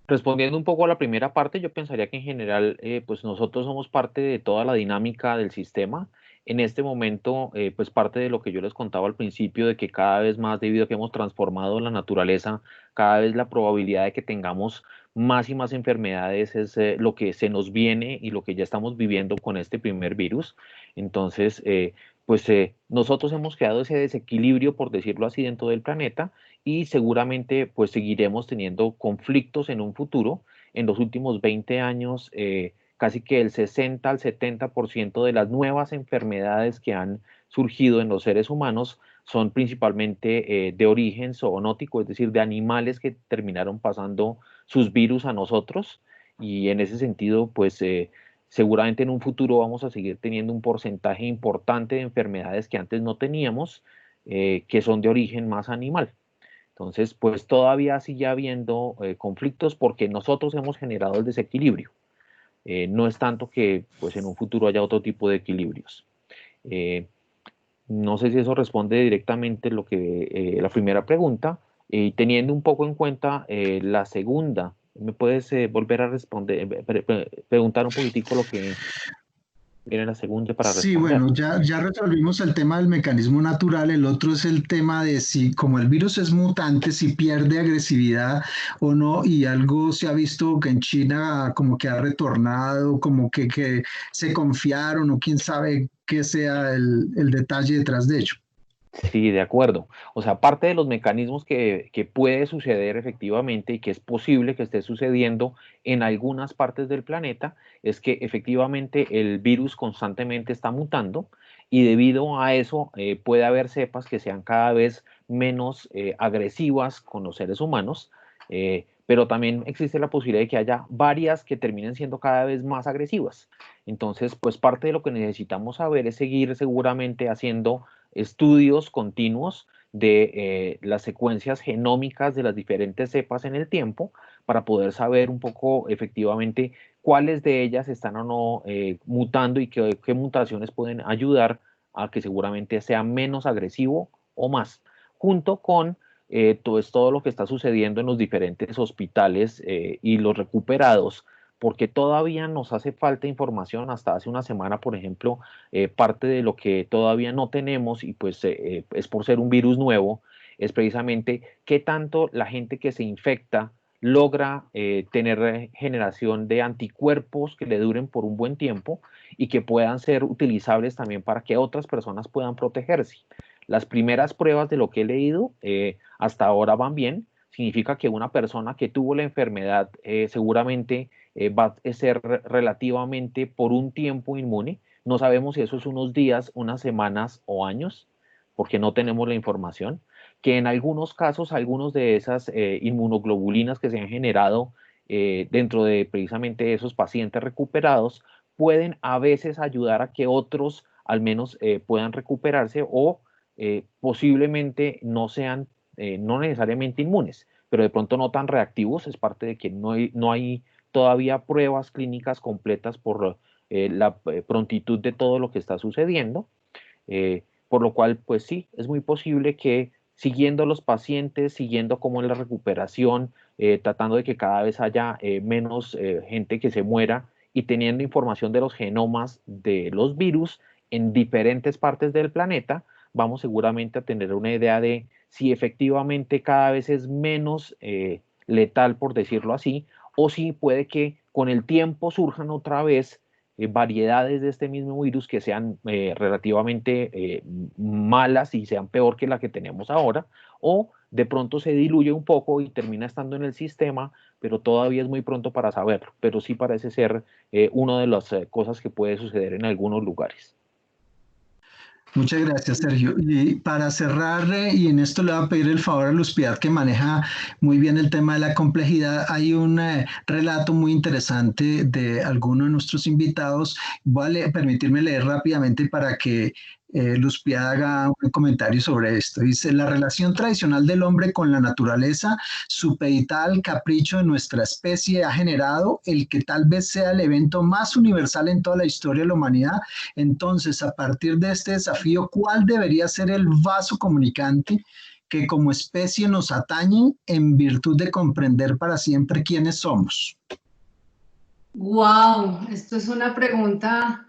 respondiendo un poco a la primera parte, yo pensaría que en general, pues nosotros somos parte de toda la dinámica del sistema. En este momento, pues parte de lo que yo les contaba al principio, de que cada vez más, debido a que hemos transformado la naturaleza, cada vez la probabilidad de que tengamos más y más enfermedades es lo que se nos viene y lo que ya estamos viviendo con este primer virus. Entonces, pues nosotros hemos creado ese desequilibrio, por decirlo así, dentro del planeta, y seguramente pues seguiremos teniendo conflictos en un futuro. En los últimos 20 años, casi que el 60 al 70% de las nuevas enfermedades que han surgido en los seres humanos son principalmente de origen zoonótico, es decir, de animales que terminaron pasando sus virus a nosotros, y en ese sentido, pues seguramente en un futuro vamos a seguir teniendo un porcentaje importante de enfermedades que antes no teníamos, que son de origen más animal. Entonces, pues todavía sigue habiendo conflictos porque nosotros hemos generado el desequilibrio. No es tanto que pues en un futuro haya otro tipo de equilibrios. No sé si eso responde directamente lo que la primera pregunta, y teniendo un poco en cuenta la segunda. ¿Me puedes volver a responder, preguntar un poquitico lo que viene la segunda para Sí, responder? bueno, ya resolvimos el tema del mecanismo natural. El otro es el tema de si, como el virus es mutante, si pierde agresividad o no. Y algo se ha visto que en China como que ha retornado, como que se confiaron, o quién sabe qué sea el detalle detrás de ello. Sí, de acuerdo. O sea, parte de los mecanismos que puede suceder efectivamente y que es posible que esté sucediendo en algunas partes del planeta es que efectivamente el virus constantemente está mutando, y debido a eso puede haber cepas que sean cada vez menos agresivas con los seres humanos, pero también existe la posibilidad de que haya varias que terminen siendo cada vez más agresivas. Entonces, pues parte de lo que necesitamos saber es seguir seguramente haciendo estudios continuos de las secuencias genómicas de las diferentes cepas en el tiempo, para poder saber un poco efectivamente cuáles de ellas están o no mutando, y qué mutaciones pueden ayudar a que seguramente sea menos agresivo o más, junto con todo lo que está sucediendo en los diferentes hospitales y los recuperados, porque todavía nos hace falta información. Hasta hace una semana, por ejemplo, parte de lo que todavía no tenemos, y pues es por ser un virus nuevo, es precisamente qué tanto la gente que se infecta logra tener generación de anticuerpos que le duren por un buen tiempo y que puedan ser utilizables también para que otras personas puedan protegerse. Las primeras pruebas de lo que he leído hasta ahora van bien. Significa que una persona que tuvo la enfermedad seguramente va a ser relativamente por un tiempo inmune. No sabemos si eso es unos días, unas semanas o años, porque no tenemos la información. Que en algunos casos, algunos de esas inmunoglobulinas que se han generado dentro de precisamente esos pacientes recuperados pueden a veces ayudar a que otros al menos puedan recuperarse, o posiblemente no sean, no necesariamente inmunes, pero de pronto no tan reactivos, es parte de que no hay todavía pruebas clínicas completas por la prontitud de todo lo que está sucediendo, por lo cual, pues sí, es muy posible que siguiendo a los pacientes, siguiendo cómo es la recuperación, tratando de que cada vez haya menos gente que se muera y teniendo información de los genomas de los virus en diferentes partes del planeta, vamos seguramente a tener una idea de si efectivamente cada vez es menos letal, por decirlo así, o si puede que con el tiempo surjan otra vez variedades de este mismo virus que sean relativamente malas y sean peor que la que tenemos ahora, o de pronto se diluye un poco y termina estando en el sistema, pero todavía es muy pronto para saberlo, pero sí parece ser una de las cosas que puede suceder en algunos lugares. Muchas gracias, Sergio. Y para cerrar, y en esto le voy a pedir el favor a Luz Piedad, que maneja muy bien el tema de la complejidad, hay un relato muy interesante de alguno de nuestros invitados. Voy a permitirme leer rápidamente para que Luz Piedad haga un comentario sobre esto. Dice: la relación tradicional del hombre con la naturaleza, supeditada al capricho de nuestra especie, ha generado el que tal vez sea el evento más universal en toda la historia de la humanidad. Entonces, a partir de este desafío, ¿cuál debería ser el vaso comunicante que como especie nos atañe en virtud de comprender para siempre quiénes somos? Wow, esto es una pregunta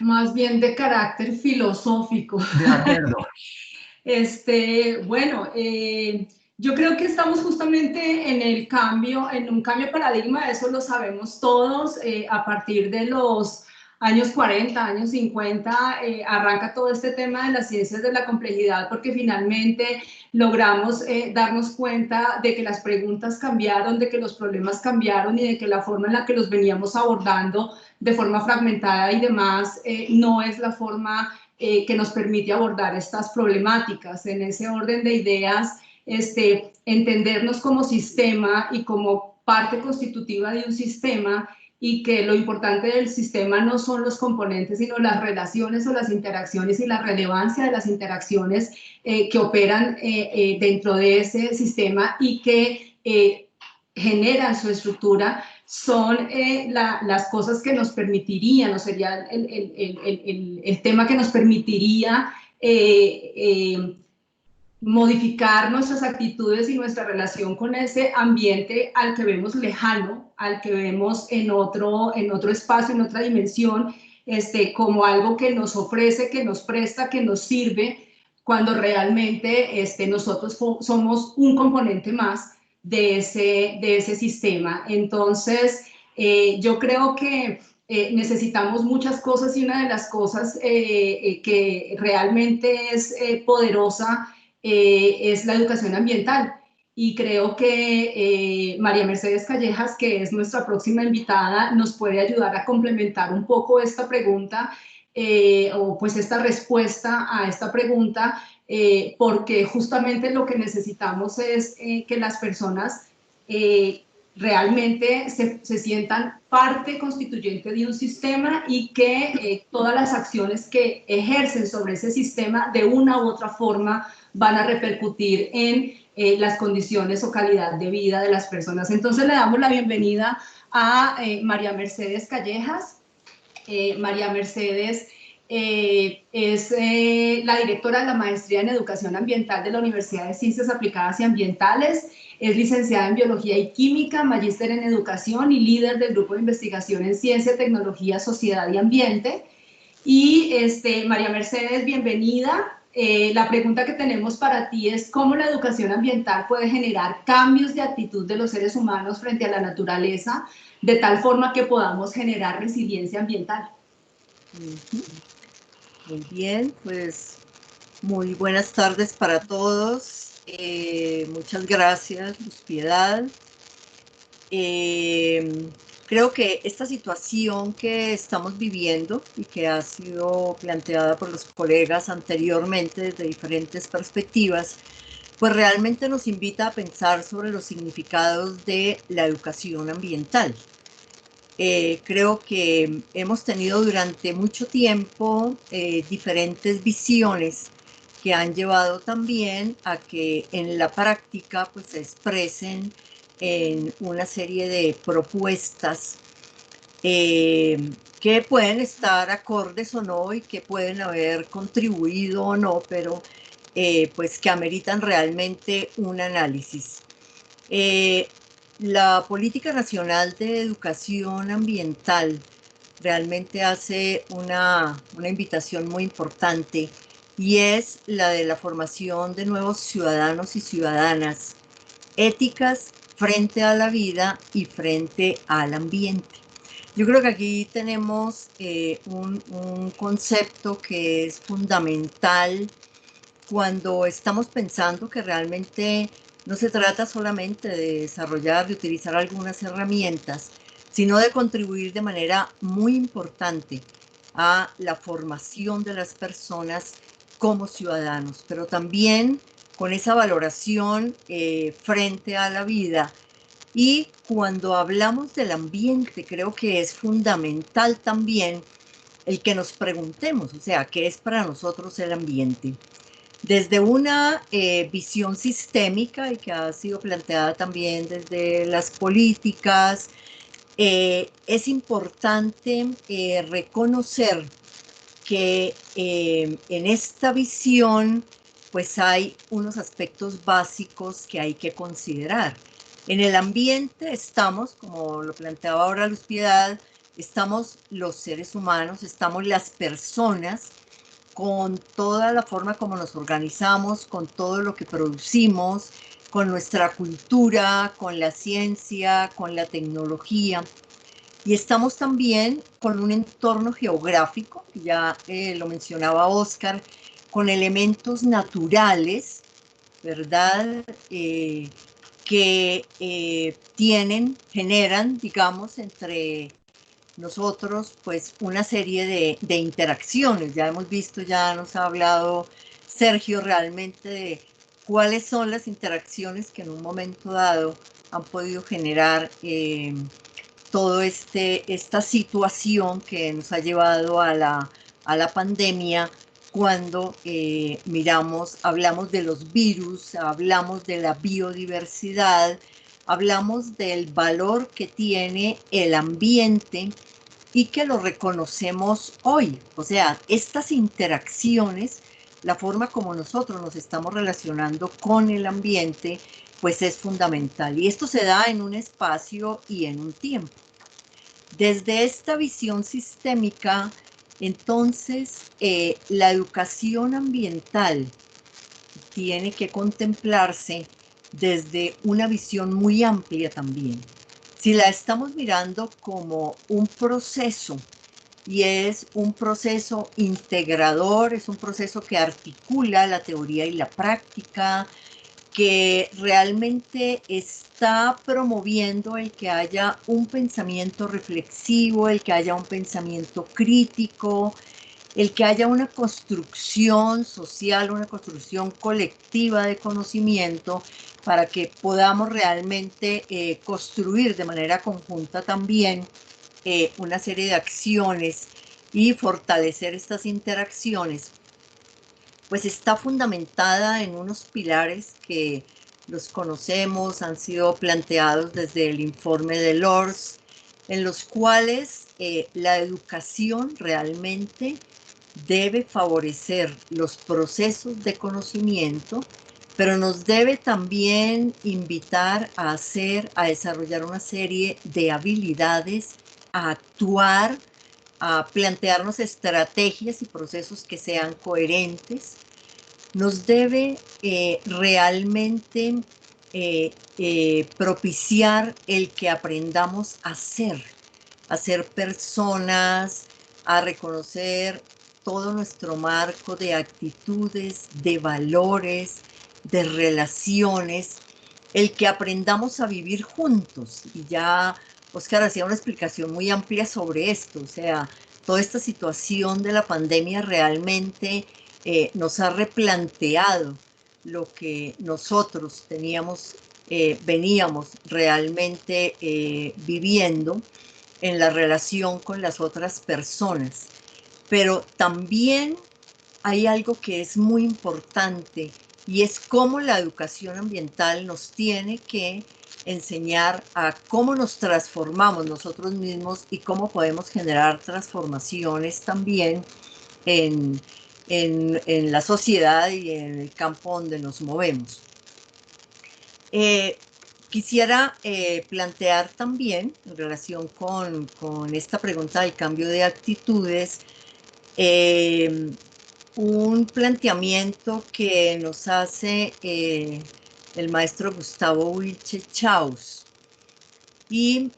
más bien de carácter filosófico. De acuerdo. Bueno, yo creo que estamos justamente en el cambio, en un cambio de paradigma, eso lo sabemos todos, a partir de los años 40, años 50, arranca todo este tema de las ciencias de la complejidad, porque finalmente logramos darnos cuenta de que las preguntas cambiaron, de que los problemas cambiaron y de que la forma en la que los veníamos abordando de forma fragmentada y demás no es la forma que nos permite abordar estas problemáticas. En ese orden de ideas, entendernos como sistema y como parte constitutiva de un sistema, y que lo importante del sistema no son los componentes, sino las relaciones o las interacciones y la relevancia de las interacciones que operan dentro de ese sistema y que generan su estructura, son las cosas que nos permitirían, o sería el tema que nos permitiría modificar nuestras actitudes y nuestra relación con ese ambiente al que vemos lejano, al que vemos en otro espacio, en otra dimensión, como algo que nos ofrece, que nos presta, que nos sirve, cuando realmente nosotros somos un componente más de ese sistema. Entonces, yo creo que necesitamos muchas cosas, y una de las cosas que realmente es poderosa es la educación ambiental. Y creo que María Mercedes Callejas, que es nuestra próxima invitada, nos puede ayudar a complementar un poco esta pregunta, o pues esta respuesta a esta pregunta, porque justamente lo que necesitamos es que las personas realmente se sientan parte constituyente de un sistema, y que todas las acciones que ejercen sobre ese sistema de una u otra forma van a repercutir en las condiciones o calidad de vida de las personas. Entonces le damos la bienvenida a María Mercedes Callejas. María Mercedes es la directora de la Maestría en Educación Ambiental de la Universidad de Ciencias Aplicadas y Ambientales. Es licenciada en Biología y Química, magíster en Educación y líder del Grupo de Investigación en Ciencia, Tecnología, Sociedad y Ambiente. Y María Mercedes, bienvenida. La pregunta que tenemos para ti es: ¿cómo la educación ambiental puede generar cambios de actitud de los seres humanos frente a la naturaleza, de tal forma que podamos generar resiliencia ambiental? Muy bien, pues muy buenas tardes para todos. Muchas gracias, Luz Piedad. Creo que esta situación que estamos viviendo y que ha sido planteada por los colegas anteriormente desde diferentes perspectivas, pues realmente nos invita a pensar sobre los significados de la educación ambiental. Creo que hemos tenido durante mucho tiempo diferentes visiones que han llevado también a que en la práctica pues se expresen en una serie de propuestas que pueden estar acordes o no y que pueden haber contribuido o no, pero pues que ameritan realmente un análisis. La Política Nacional de Educación Ambiental realmente hace una invitación muy importante, y es la de la formación de nuevos ciudadanos y ciudadanas éticas frente a la vida y frente al ambiente. Yo creo que aquí tenemos un concepto que es fundamental cuando estamos pensando que realmente no se trata solamente de desarrollar, de utilizar algunas herramientas, sino de contribuir de manera muy importante a la formación de las personas como ciudadanos, pero también con esa valoración frente a la vida. Y cuando hablamos del ambiente, creo que es fundamental también el que nos preguntemos, o sea, ¿qué es para nosotros el ambiente? Desde una visión sistémica, y que ha sido planteada también desde las políticas, es importante reconocer que en esta visión pues hay unos aspectos básicos que hay que considerar. En el ambiente estamos, como lo planteaba ahora Luz Piedad, estamos los seres humanos, estamos las personas, con toda la forma como nos organizamos, con todo lo que producimos, con nuestra cultura, con la ciencia, con la tecnología. Y estamos también con un entorno geográfico, que ya lo mencionaba Oscar, con elementos naturales, ¿verdad? Que generan, digamos, entre nosotros, pues una serie de interacciones. Ya hemos visto, ya nos ha hablado Sergio realmente de cuáles son las interacciones que en un momento dado han podido generar toda esta situación que nos ha llevado a la pandemia. Cuando hablamos de los virus, hablamos de la biodiversidad, hablamos del valor que tiene el ambiente y que lo reconocemos hoy. O sea, estas interacciones, la forma como nosotros nos estamos relacionando con el ambiente, pues es fundamental. Y esto se da en un espacio y en un tiempo. Desde esta visión sistémica, entonces, la educación ambiental tiene que contemplarse desde una visión muy amplia también. Si la estamos mirando como un proceso, y es un proceso integrador, es un proceso que articula la teoría y la práctica, que realmente está promoviendo el que haya un pensamiento reflexivo, el que haya un pensamiento crítico, el que haya una construcción social, una construcción colectiva de conocimiento, para que podamos realmente construir de manera conjunta también una serie de acciones y fortalecer estas interacciones, pues está fundamentada en unos pilares que los conocemos, han sido planteados desde el informe de Lors, en los cuales la educación realmente debe favorecer los procesos de conocimiento, pero nos debe también invitar a desarrollar una serie de habilidades, a actuar, a plantearnos estrategias y procesos que sean coherentes. Nos debe realmente propiciar el que aprendamos a ser personas, a reconocer todo nuestro marco de actitudes, de valores, de relaciones, el que aprendamos a vivir juntos. Y ya Oscar hacía una explicación muy amplia sobre esto, o sea, toda esta situación de la pandemia realmente nos ha replanteado lo que nosotros veníamos realmente viviendo en la relación con las otras personas. Pero también hay algo que es muy importante y es cómo la educación ambiental nos tiene que enseñar a cómo nos transformamos nosotros mismos y cómo podemos generar transformaciones también en la sociedad y en el campo donde nos movemos. Quisiera plantear también, en relación con esta pregunta del cambio de actitudes, un planteamiento que nos hace el maestro Gustavo Wilche-Chaus, y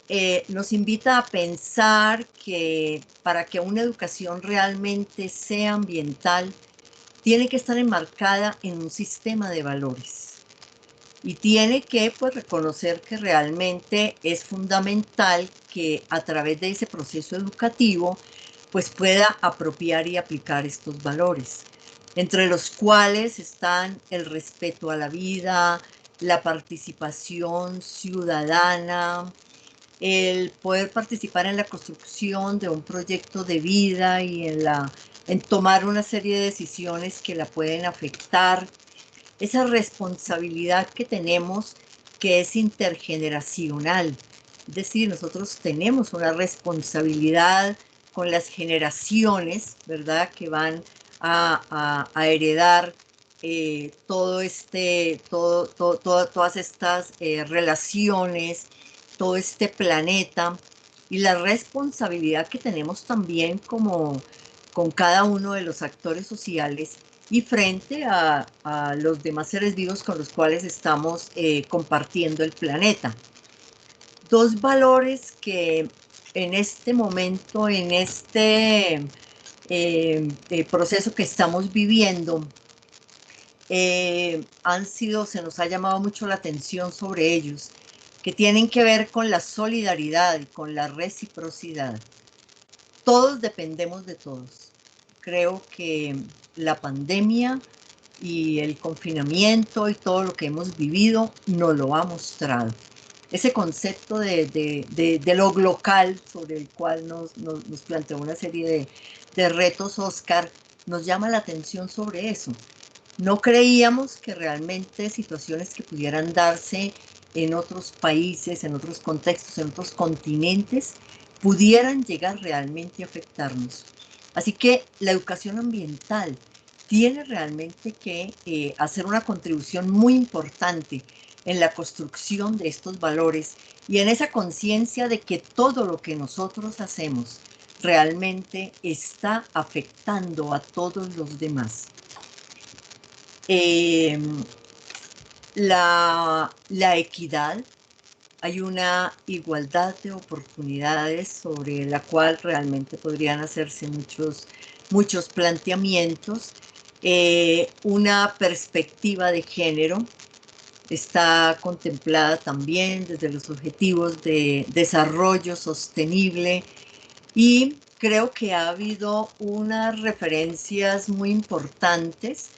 nos invita a pensar que para que una educación realmente sea ambiental, tiene que estar enmarcada en un sistema de valores. Y tiene que, pues, reconocer que realmente es fundamental que a través de ese proceso educativo pues pueda apropiar y aplicar estos valores, entre los cuales están el respeto a la vida, la participación ciudadana, el poder participar en la construcción de un proyecto de vida y en tomar una serie de decisiones que la pueden afectar, esa responsabilidad que tenemos que es intergeneracional. Es decir, nosotros tenemos una responsabilidad con las generaciones, ¿verdad?, que van a heredar todas estas relaciones, todo este planeta, y la responsabilidad que tenemos también con cada uno de los actores sociales y frente a los demás seres vivos con los cuales estamos compartiendo el planeta. Dos valores que en este momento, en este proceso que estamos viviendo, se nos ha llamado mucho la atención sobre ellos, que tienen que ver con la solidaridad y con la reciprocidad. Todos dependemos de todos. Creo que la pandemia y el confinamiento y todo lo que hemos vivido nos lo ha mostrado. Ese concepto de lo local, sobre el cual nos planteó una serie de retos Oscar, nos llama la atención sobre eso. No creíamos que realmente situaciones que pudieran darse en otros países, en otros contextos, en otros continentes, pudieran llegar realmente a afectarnos. Así que la educación ambiental tiene realmente que hacer una contribución muy importante en la construcción de estos valores y en esa conciencia de que todo lo que nosotros hacemos realmente está afectando a todos los demás. La equidad, hay una igualdad de oportunidades sobre la cual realmente podrían hacerse muchos planteamientos. Una perspectiva de género está contemplada también desde los objetivos de desarrollo sostenible, y creo que ha habido unas referencias muy importantes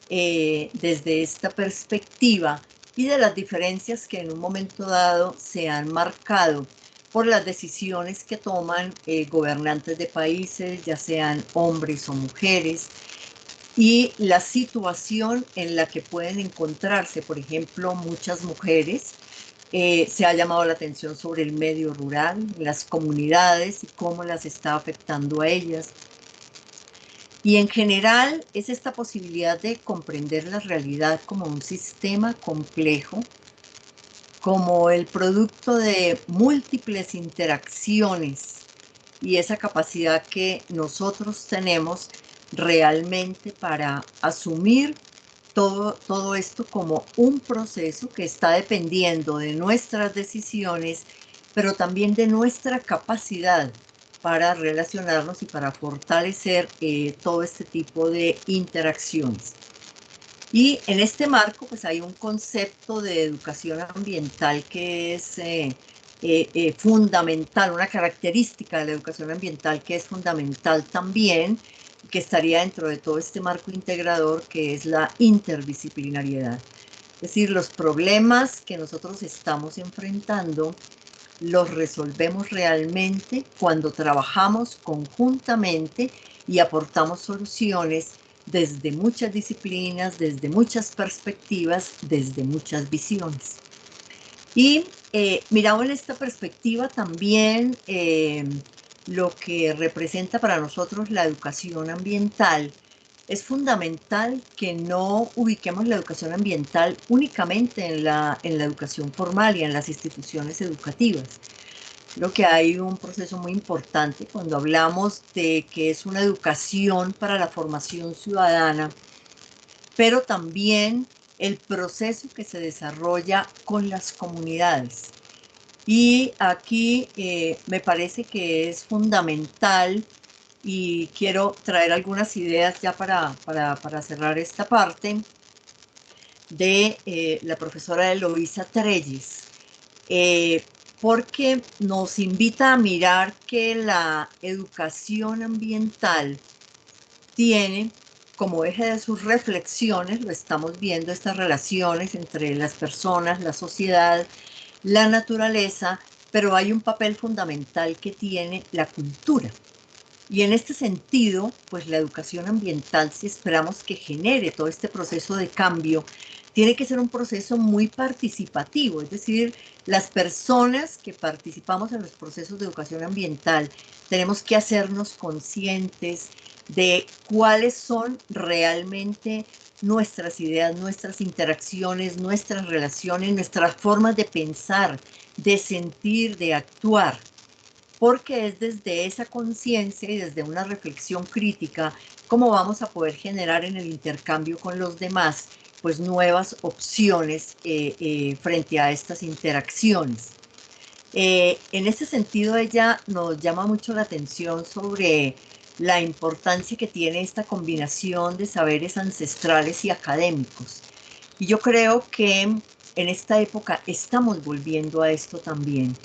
desde esta perspectiva y de las diferencias que en un momento dado se han marcado por las decisiones que toman gobernantes de países, ya sean hombres o mujeres, y la situación en la que pueden encontrarse, por ejemplo, muchas mujeres. Se ha llamado la atención sobre el medio rural, las comunidades y cómo las está afectando a ellas. Y en general es esta posibilidad de comprender la realidad como un sistema complejo, como el producto de múltiples interacciones, y esa capacidad que nosotros tenemos realmente para asumir todo esto como un proceso que está dependiendo de nuestras decisiones, pero también de nuestra capacidad para relacionarnos y para fortalecer todo este tipo de interacciones. Y en este marco, pues hay un concepto de educación ambiental que es fundamental, una característica de la educación ambiental que es fundamental también, que estaría dentro de todo este marco integrador, que es la interdisciplinariedad. Es decir, los problemas que nosotros estamos enfrentando los resolvemos realmente cuando trabajamos conjuntamente y aportamos soluciones desde muchas disciplinas, desde muchas perspectivas, desde muchas visiones. Y mirado en esta perspectiva también lo que representa para nosotros la educación ambiental, es fundamental que no ubiquemos la educación ambiental únicamente en la educación formal y en las instituciones educativas. Creo que hay un proceso muy importante cuando hablamos de que es una educación para la formación ciudadana, pero también el proceso que se desarrolla con las comunidades. Y aquí me parece que es fundamental, y quiero traer algunas ideas ya para cerrar esta parte, de la profesora Eloísa Trelles, porque nos invita a mirar que la educación ambiental tiene como eje de sus reflexiones, lo estamos viendo, estas relaciones entre las personas, la sociedad, la naturaleza, pero hay un papel fundamental que tiene la cultura. Y en este sentido, pues la educación ambiental, si esperamos que genere todo este proceso de cambio, tiene que ser un proceso muy participativo, es decir, las personas que participamos en los procesos de educación ambiental tenemos que hacernos conscientes de cuáles son realmente nuestras ideas, nuestras interacciones, nuestras relaciones, nuestras formas de pensar, de sentir, de actuar, porque es desde esa conciencia y desde una reflexión crítica cómo vamos a poder generar en el intercambio con los demás pues nuevas opciones frente a estas interacciones. En ese sentido, ella nos llama mucho la atención sobre la importancia que tiene esta combinación de saberes ancestrales y académicos. Y yo creo que en esta época estamos volviendo a esto también.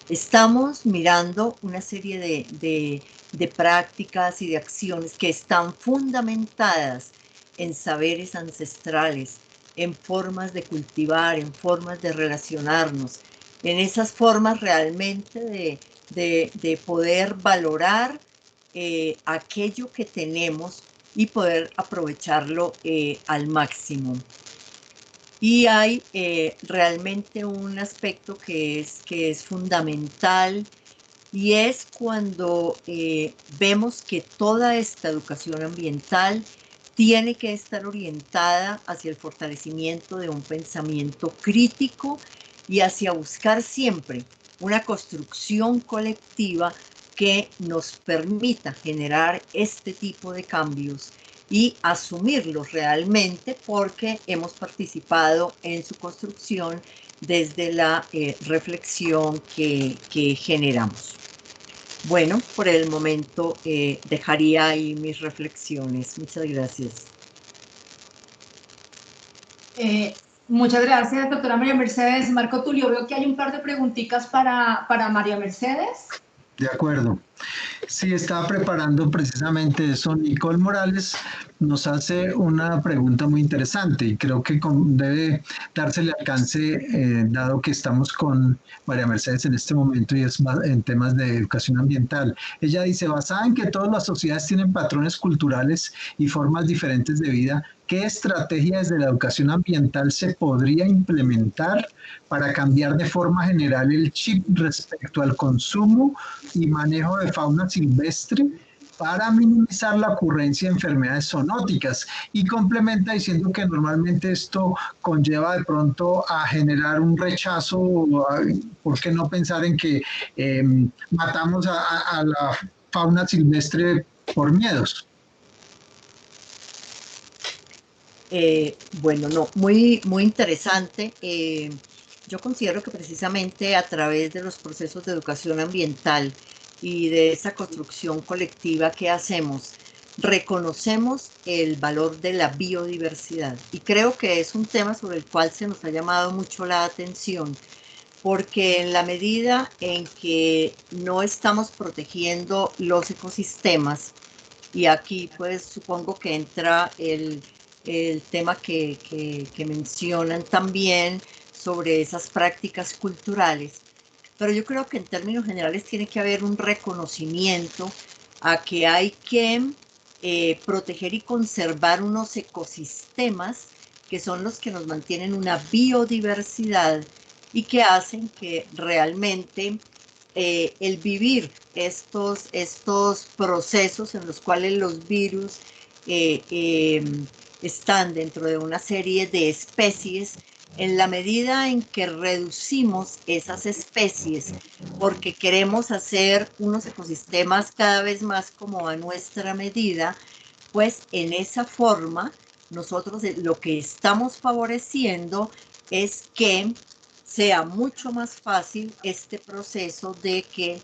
Estamos mirando una serie de prácticas y de acciones que están fundamentadas en saberes ancestrales, en formas de cultivar, en formas de relacionarnos, en esas formas realmente de poder valorar aquello que tenemos y poder aprovecharlo al máximo. Y hay realmente un aspecto que es fundamental, y es cuando vemos que toda esta educación ambiental tiene que estar orientada hacia el fortalecimiento de un pensamiento crítico y hacia buscar siempre una construcción colectiva que nos permita generar este tipo de cambios y asumirlos realmente porque hemos participado en su construcción desde la reflexión que generamos. Bueno, por el momento dejaría ahí mis reflexiones. Muchas gracias. Muchas gracias, doctora María Mercedes. Marco Tulio, veo que hay un par de preguntitas para María Mercedes. De acuerdo. Sí, estaba preparando precisamente eso. Nicole Morales nos hace una pregunta muy interesante y creo que debe dársele alcance, dado que estamos con María Mercedes en este momento y es más en temas de educación ambiental. Ella dice, basada en que todas las sociedades tienen patrones culturales y formas diferentes de vida, ¿qué estrategia desde la educación ambiental se podría implementar para cambiar de forma general el chip respecto al consumo y manejo de fauna silvestre para minimizar la ocurrencia de enfermedades zoonóticas? Y complementa diciendo que normalmente esto conlleva de pronto a generar un rechazo, ¿por qué no pensar en que matamos a la fauna silvestre por miedos? Bueno, no, muy interesante. Yo considero que precisamente a través de los procesos de educación ambiental y de esa construcción colectiva que hacemos, reconocemos el valor de la biodiversidad. Y creo que es un tema sobre el cual se nos ha llamado mucho la atención, porque en la medida en que no estamos protegiendo los ecosistemas, y aquí pues supongo que entra el tema que mencionan también sobre esas prácticas culturales, pero yo creo que en términos generales tiene que haber un reconocimiento a que hay que proteger y conservar unos ecosistemas que son los que nos mantienen una biodiversidad y que hacen que realmente el vivir estos procesos en los cuales los virus están dentro de una serie de especies, en la medida en que reducimos esas especies porque queremos hacer unos ecosistemas cada vez más como a nuestra medida, pues en esa forma nosotros lo que estamos favoreciendo es que sea mucho más fácil este proceso de que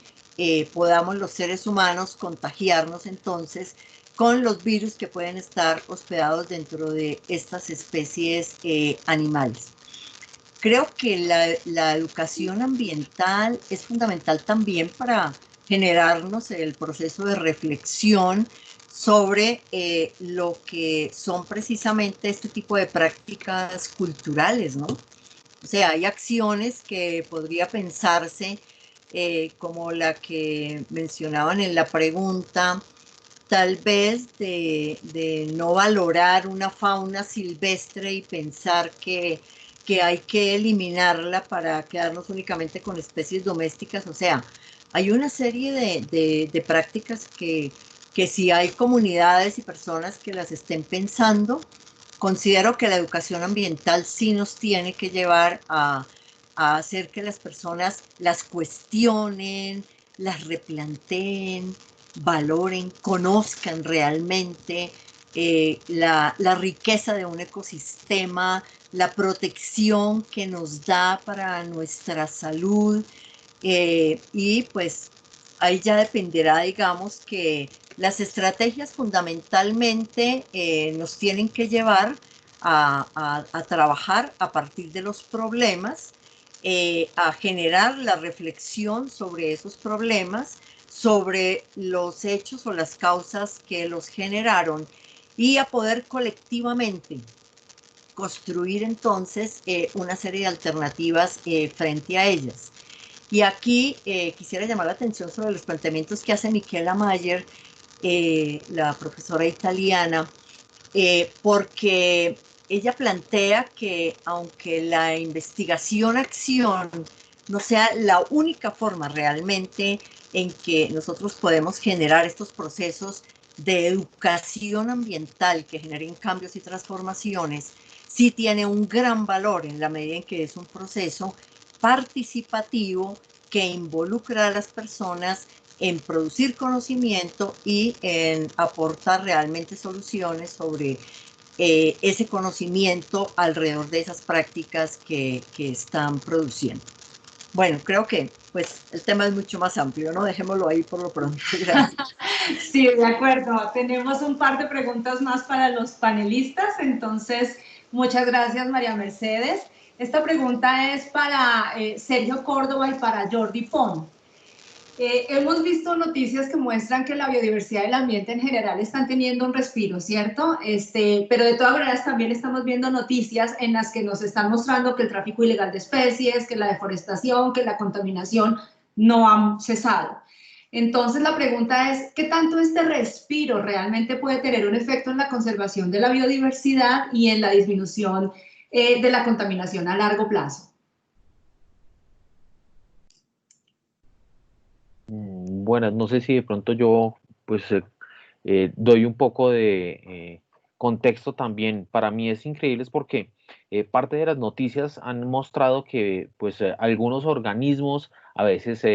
podamos los seres humanos contagiarnos entonces con los virus que pueden estar hospedados dentro de estas especies animales. Creo que la educación ambiental es fundamental también para generarnos el proceso de reflexión sobre lo que son precisamente este tipo de prácticas culturales, ¿no? O sea, hay acciones que podría pensarse como la que mencionaban en la pregunta, tal vez de no valorar una fauna silvestre y pensar que hay que eliminarla para quedarnos únicamente con especies domésticas. O sea, hay una serie de prácticas que si hay comunidades y personas que las estén pensando, considero que la educación ambiental sí nos tiene que llevar a hacer que las personas las cuestionen, las replanteen, valoren, conozcan realmente la riqueza de un ecosistema, la protección que nos da para nuestra salud y pues ahí ya dependerá, digamos, que las estrategias fundamentalmente nos tienen que llevar a trabajar a partir de los problemas, a generar la reflexión sobre esos problemas, sobre los hechos o las causas que los generaron y a poder colectivamente construir entonces una serie de alternativas frente a ellas. Y aquí quisiera llamar la atención sobre los planteamientos que hace Michela Mayer, la profesora italiana, porque ella plantea que aunque la investigación-acción no sea la única forma realmente en que nosotros podemos generar estos procesos de educación ambiental que generen cambios y transformaciones, sí tiene un gran valor en la medida en que es un proceso participativo que involucra a las personas en producir conocimiento y en aportar realmente soluciones sobre ese conocimiento alrededor de esas prácticas que están produciendo. Bueno, creo que pues el tema es mucho más amplio, ¿no? Dejémoslo ahí por lo pronto. Gracias. Sí, de acuerdo. Tenemos un par de preguntas más para los panelistas, entonces muchas gracias, María Mercedes. Esta pregunta es para Sergio Córdoba y para Jordi Pon. Hemos visto noticias que muestran que la biodiversidad y el ambiente en general están teniendo un respiro, ¿cierto? Pero de todas maneras también estamos viendo noticias en las que nos están mostrando que el tráfico ilegal de especies, que la deforestación, que la contaminación no han cesado. Entonces la pregunta es, ¿qué tanto este respiro realmente puede tener un efecto en la conservación de la biodiversidad y en la disminución de la contaminación a largo plazo? Bueno, no sé si de pronto yo pues doy un poco de contexto también. Para mí es increíble porque parte de las noticias han mostrado que pues algunos organismos, a veces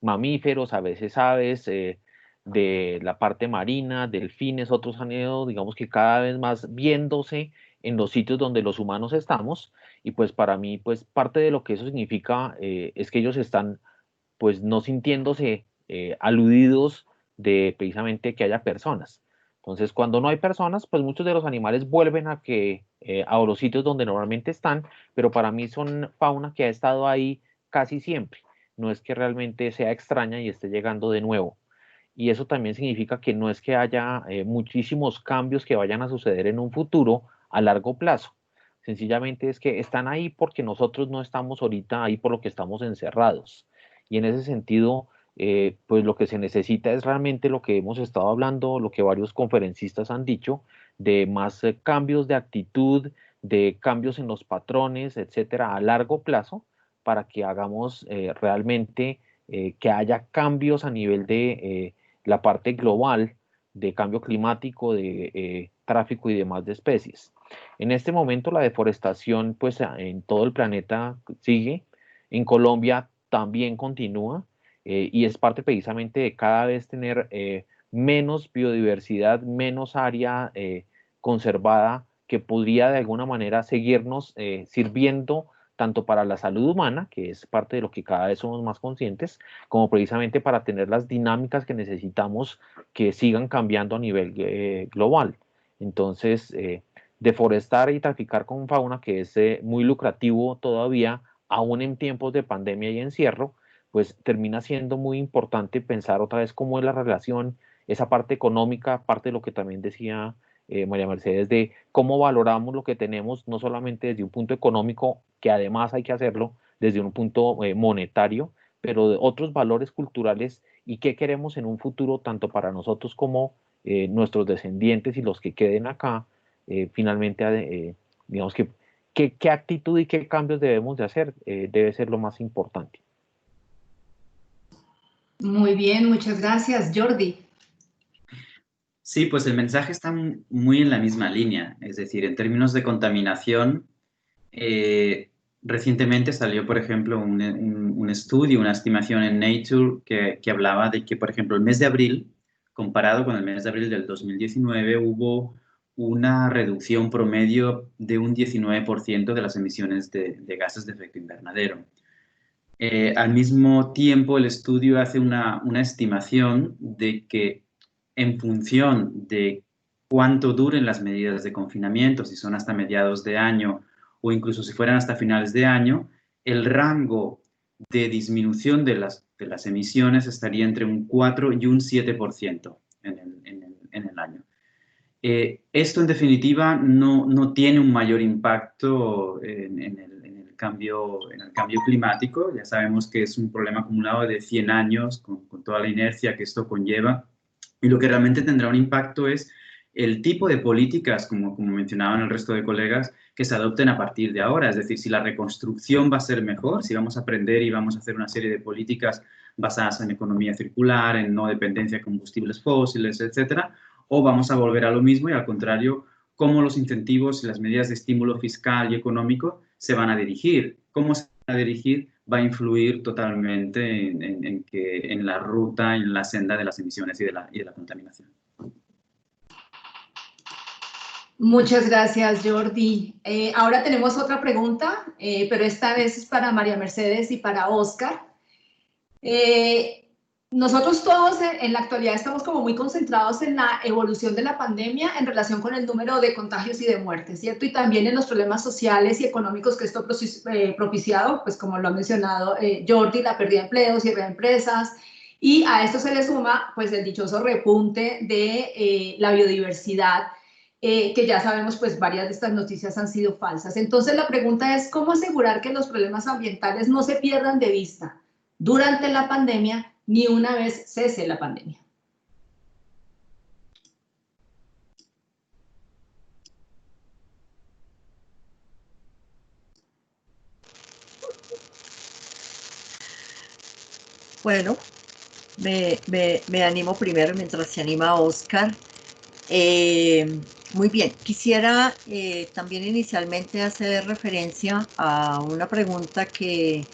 mamíferos, a veces aves, de la parte marina, delfines, otros han ido, digamos que cada vez más viéndose en los sitios donde los humanos estamos. Y pues para mí pues parte de lo que eso significa es que ellos están pues no sintiéndose aludidos de precisamente que haya personas. Entonces, cuando no hay personas, pues muchos de los animales vuelven a los sitios donde normalmente están, pero para mí son fauna que ha estado ahí casi siempre. No es que realmente sea extraña y esté llegando de nuevo. Y eso también significa que no es que haya muchísimos cambios que vayan a suceder en un futuro a largo plazo. Sencillamente es que están ahí porque nosotros no estamos ahorita ahí por lo que estamos encerrados. Y en ese sentido, pues lo que se necesita es realmente lo que hemos estado hablando, lo que varios conferencistas han dicho, de más cambios de actitud, de cambios en los patrones, etcétera, a largo plazo, para que hagamos realmente que haya cambios a nivel de la parte global de cambio climático, de tráfico y demás de especies. En este momento la deforestación pues en todo el planeta sigue, en Colombia también continúa, y es parte precisamente de cada vez tener menos biodiversidad, menos área conservada que podría de alguna manera seguirnos sirviendo tanto para la salud humana, que es parte de lo que cada vez somos más conscientes, como precisamente para tener las dinámicas que necesitamos que sigan cambiando a nivel global. Entonces, deforestar y traficar con fauna, que es muy lucrativo todavía, aún en tiempos de pandemia y encierro, pues termina siendo muy importante pensar otra vez cómo es la relación, esa parte económica, parte de lo que también decía María Mercedes, de cómo valoramos lo que tenemos, no solamente desde un punto económico, que además hay que hacerlo desde un punto monetario, pero de otros valores culturales y qué queremos en un futuro, tanto para nosotros como nuestros descendientes y los que queden acá, finalmente, digamos que qué actitud y qué cambios debemos de hacer, debe ser lo más importante. Muy bien, muchas gracias, Jordi. Sí, pues el mensaje está muy en la misma línea, es decir, en términos de contaminación, recientemente salió, por ejemplo, un estudio, una estimación en Nature que hablaba de que, por ejemplo, el mes de abril, comparado con el mes de abril del 2019, hubo una reducción promedio de un 19% de las emisiones de gases de efecto invernadero. Al mismo tiempo, el estudio hace una estimación de que en función de cuánto duren las medidas de confinamiento, si son hasta mediados de año o incluso si fueran hasta finales de año, el rango de disminución de las emisiones estaría entre un 4 y un 7% en el año. Esto, en definitiva, no tiene un mayor impacto en el cambio climático. Ya sabemos que es un problema acumulado de 100 años con toda la inercia que esto conlleva. Y lo que realmente tendrá un impacto es el tipo de políticas, como mencionaban el resto de colegas, que se adopten a partir de ahora. Es decir, si la reconstrucción va a ser mejor, si vamos a aprender y vamos a hacer una serie de políticas basadas en economía circular, en no dependencia de combustibles fósiles, etcétera, o vamos a volver a lo mismo y al contrario, cómo los incentivos y las medidas de estímulo fiscal y económico se van a dirigir. Cómo se van a dirigir va a influir totalmente en la ruta, en la senda de las emisiones y de la contaminación. Muchas gracias, Jordi. Ahora tenemos otra pregunta, pero esta vez es para María Mercedes y para Oscar. Nosotros todos en la actualidad estamos como muy concentrados en la evolución de la pandemia en relación con el número de contagios y de muertes, ¿cierto? Y también en los problemas sociales y económicos que esto ha propiciado, pues como lo ha mencionado Jordi, la pérdida de empleos, cierre de empresas, y a esto se le suma pues el dichoso repunte de la biodiversidad, que ya sabemos pues varias de estas noticias han sido falsas. Entonces la pregunta es, ¿cómo asegurar que los problemas ambientales no se pierdan de vista durante la pandemia ni una vez cese la pandemia? Bueno, me animo primero mientras se anima Oscar. Muy bien, quisiera también inicialmente hacer referencia a una pregunta que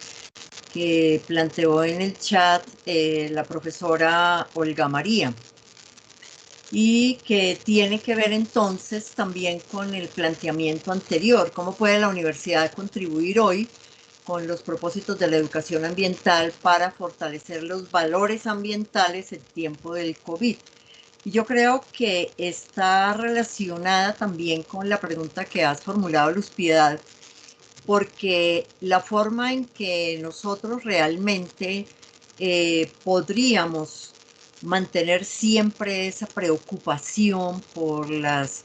planteó en el chat la profesora Olga María, y que tiene que ver entonces también con el planteamiento anterior: ¿cómo puede la universidad contribuir hoy con los propósitos de la educación ambiental para fortalecer los valores ambientales en tiempo del COVID? Y yo creo que está relacionada también con la pregunta que has formulado, Luz Piedad, porque la forma en que nosotros realmente podríamos mantener siempre esa preocupación por las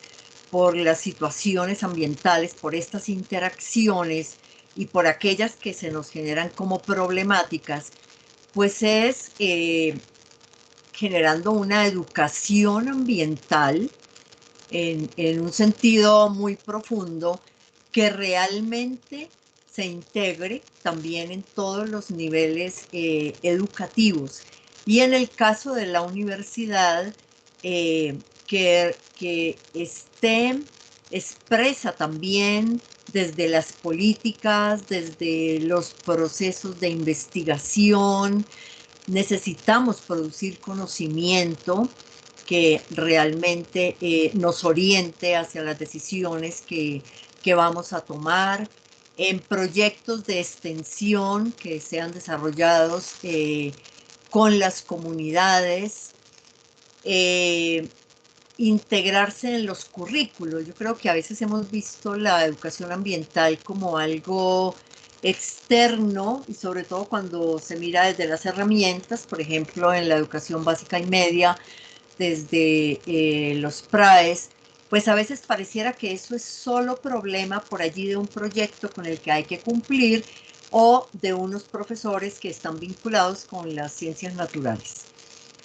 situaciones ambientales, por estas interacciones y por aquellas que se nos generan como problemáticas, pues es generando una educación ambiental en un sentido muy profundo que realmente se integre también en todos los niveles educativos. Y en el caso de la universidad, que esté expresa también desde las políticas, desde los procesos de investigación. Necesitamos producir conocimiento que realmente nos oriente hacia las decisiones que vamos a tomar, en proyectos de extensión que sean desarrollados con las comunidades, integrarse en los currículos. Yo creo que a veces hemos visto la educación ambiental como algo externo, y sobre todo cuando se mira desde las herramientas, por ejemplo, en la educación básica y media, desde los PRAES, pues a veces pareciera que eso es solo problema por allí de un proyecto con el que hay que cumplir o de unos profesores que están vinculados con las ciencias naturales.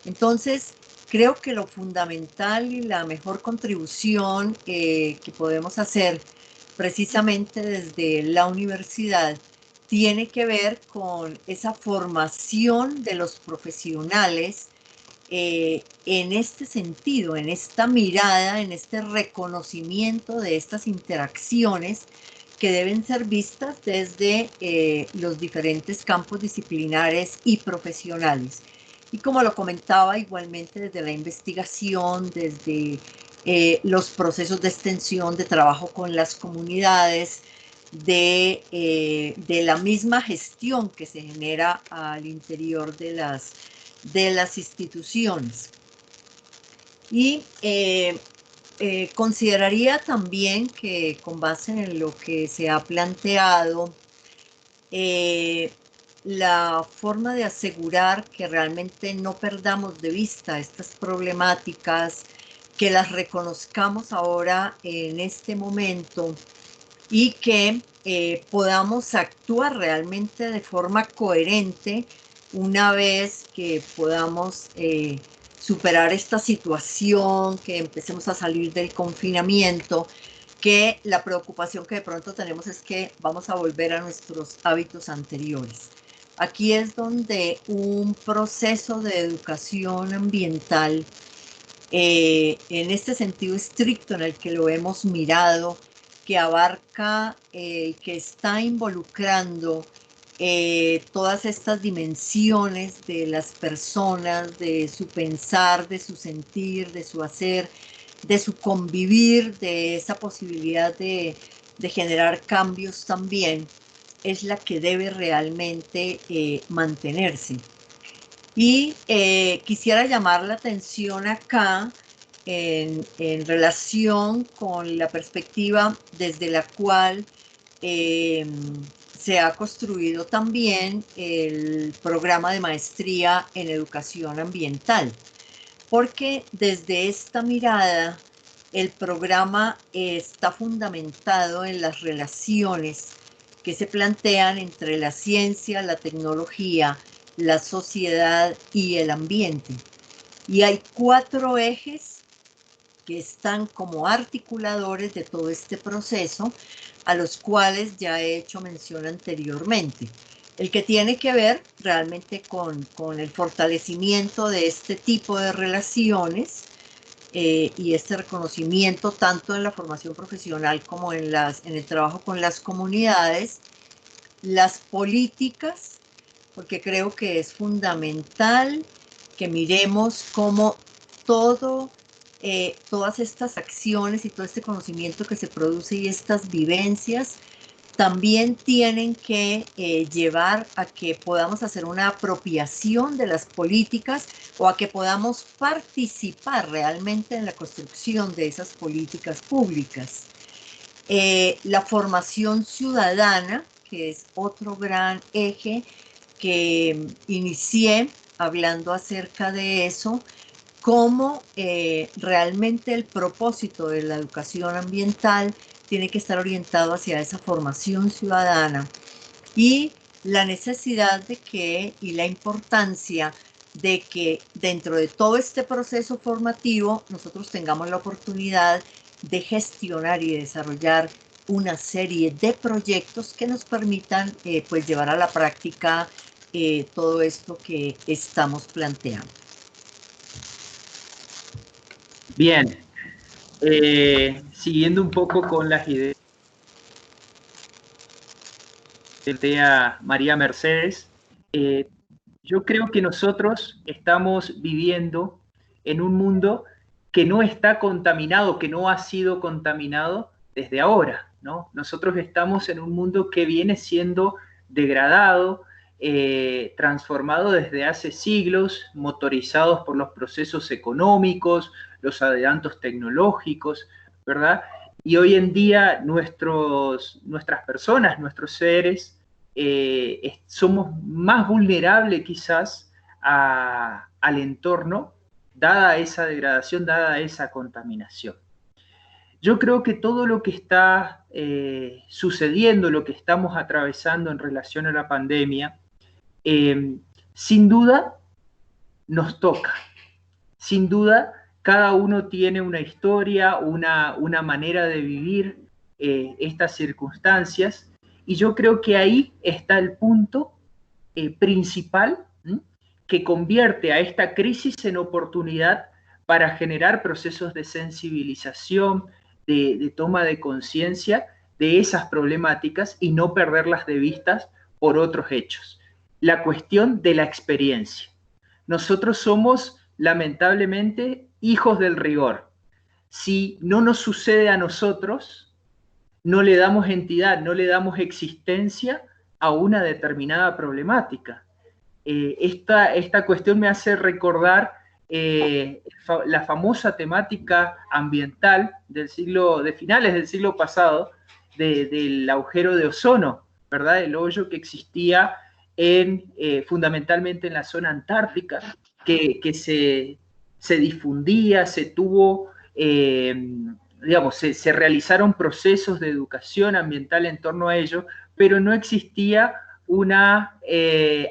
Entonces, creo que lo fundamental y la mejor contribución que podemos hacer precisamente desde la universidad tiene que ver con esa formación de los profesionales en este sentido, en esta mirada, en este reconocimiento de estas interacciones que deben ser vistas desde los diferentes campos disciplinares y profesionales. Y como lo comentaba, igualmente desde la investigación, desde los procesos de extensión, de trabajo con las comunidades, de la misma gestión que se genera al interior de las instituciones. Y consideraría también que, con base en lo que se ha planteado, la forma de asegurar que realmente no perdamos de vista estas problemáticas, que las reconozcamos ahora en este momento y que podamos actuar realmente de forma coherente una vez que podamos superar esta situación, que empecemos a salir del confinamiento, que la preocupación que de pronto tenemos es que vamos a volver a nuestros hábitos anteriores. Aquí es donde un proceso de educación ambiental, en este sentido estricto en el que lo hemos mirado, que abarca, que está involucrando todas estas dimensiones de las personas, de su pensar, de su sentir, de su hacer, de su convivir, de esa posibilidad de generar cambios también, es la que debe realmente mantenerse. Y quisiera llamar la atención acá en relación con la perspectiva desde la cual se ha construido también el programa de maestría en educación ambiental, porque desde esta mirada el programa está fundamentado en las relaciones que se plantean entre la ciencia, la tecnología, la sociedad y el ambiente. Y hay 4 ejes que están como articuladores de todo este proceso, a los cuales ya he hecho mención anteriormente. El que tiene que ver realmente con el fortalecimiento de este tipo de relaciones y este reconocimiento tanto en la formación profesional como en el trabajo con las comunidades, las políticas, porque creo que es fundamental que miremos cómo todas estas acciones y todo este conocimiento que se produce y estas vivencias también tienen que llevar a que podamos hacer una apropiación de las políticas o a que podamos participar realmente en la construcción de esas políticas públicas. La formación ciudadana, que es otro gran eje que inicié hablando acerca de eso, cómo realmente el propósito de la educación ambiental tiene que estar orientado hacia esa formación ciudadana y la necesidad de que y la importancia de que dentro de todo este proceso formativo nosotros tengamos la oportunidad de gestionar y desarrollar una serie de proyectos que nos permitan pues llevar a la práctica todo esto que estamos planteando. Bien, siguiendo un poco con las ideas de María Mercedes, yo creo que nosotros estamos viviendo en un mundo que no está contaminado, que no ha sido contaminado desde ahora, ¿no? Nosotros estamos en un mundo que viene siendo degradado, transformado desde hace siglos, motorizados por los procesos económicos, los adelantos tecnológicos, ¿verdad? Y hoy en día nuestras personas, nuestros seres, somos más vulnerables quizás al entorno, dada esa degradación, dada esa contaminación. Yo creo que todo lo que está sucediendo, lo que estamos atravesando en relación a la pandemia, sin duda nos toca. Sin duda, cada uno tiene una historia, una manera de vivir estas circunstancias, y yo creo que ahí está el punto principal que convierte a esta crisis en oportunidad para generar procesos de sensibilización, de toma de conciencia de esas problemáticas y no perderlas de vista por otros hechos. La cuestión de la experiencia. Nosotros somos, lamentablemente, hijos del rigor. Si no nos sucede a nosotros, no le damos entidad, no le damos existencia a una determinada problemática. Esta cuestión me hace recordar la famosa temática ambiental de finales del siglo pasado, del agujero de ozono, ¿verdad? El hoyo que existía fundamentalmente en la zona antártica, que se difundía, se tuvo, digamos, se realizaron procesos de educación ambiental en torno a ello, pero no existía una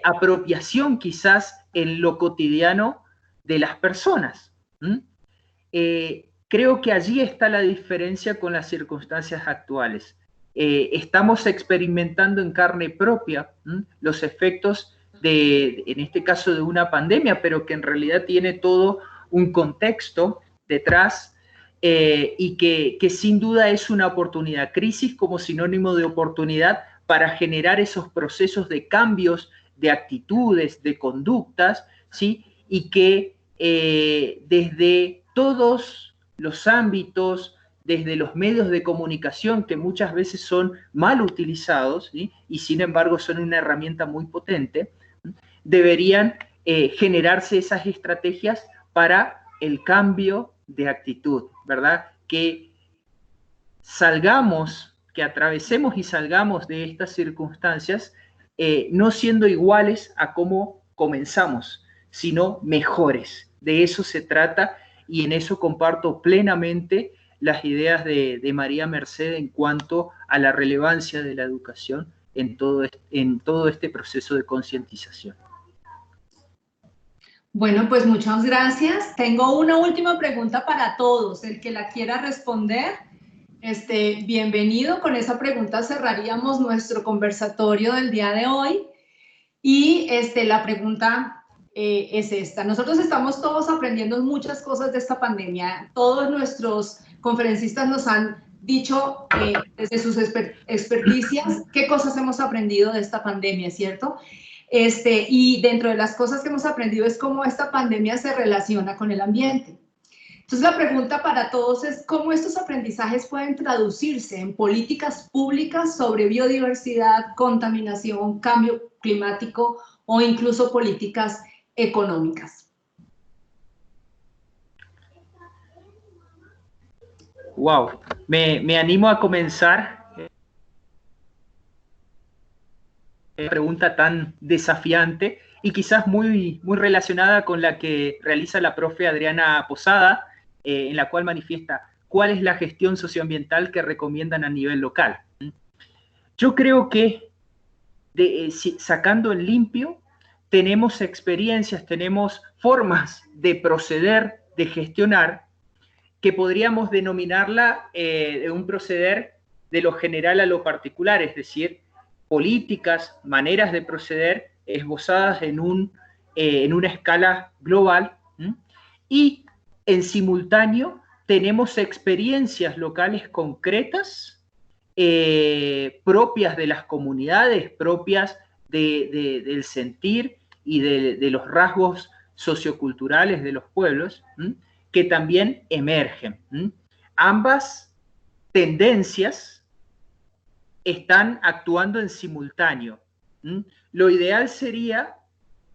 apropiación quizás en lo cotidiano de las personas. Creo que allí está la diferencia con las circunstancias actuales. Estamos experimentando en carne propia los efectos en este caso de una pandemia, pero que en realidad tiene todo un contexto detrás y que sin duda es una oportunidad. Crisis como sinónimo de oportunidad para generar esos procesos de cambios de actitudes, de conductas, ¿sí? Y que desde todos los ámbitos, desde los medios de comunicación que muchas veces son mal utilizados, ¿sí? Y sin embargo son una herramienta muy potente, deberían generarse esas estrategias para el cambio de actitud, ¿verdad? Que atravesemos y salgamos de estas circunstancias no siendo iguales a cómo comenzamos, sino mejores. De eso se trata y en eso comparto plenamente las ideas de María Mercedes en cuanto a la relevancia de la educación en todo este proceso de concientización. Bueno, pues muchas gracias. Tengo una última pregunta para todos. El que la quiera responder, bienvenido. Con esa pregunta cerraríamos nuestro conversatorio del día de hoy. Y la pregunta es esta. Nosotros estamos todos aprendiendo muchas cosas de esta pandemia. Todos nuestros conferencistas nos han dicho desde sus experticias qué cosas hemos aprendido de esta pandemia, ¿cierto? Y dentro de las cosas que hemos aprendido es cómo esta pandemia se relaciona con el ambiente. Entonces la pregunta para todos es cómo estos aprendizajes pueden traducirse en políticas públicas sobre biodiversidad, contaminación, cambio climático o incluso políticas económicas. Wow, me animo a comenzar. Pregunta tan desafiante y quizás muy, muy relacionada con la que realiza la profe Adriana Posada, en la cual manifiesta cuál es la gestión socioambiental que recomiendan a nivel local. Yo creo que sacando en limpio, tenemos experiencias, tenemos formas de proceder, de gestionar, que podríamos denominarla un proceder de lo general a lo particular, es decir, políticas, maneras de proceder esbozadas en una escala global, ¿m? Y en simultáneo tenemos experiencias locales concretas propias de las comunidades, propias del sentir y de los rasgos socioculturales de los pueblos, ¿m? Que también emergen. ¿M? Ambas tendencias están actuando en simultáneo. ¿M? Lo ideal sería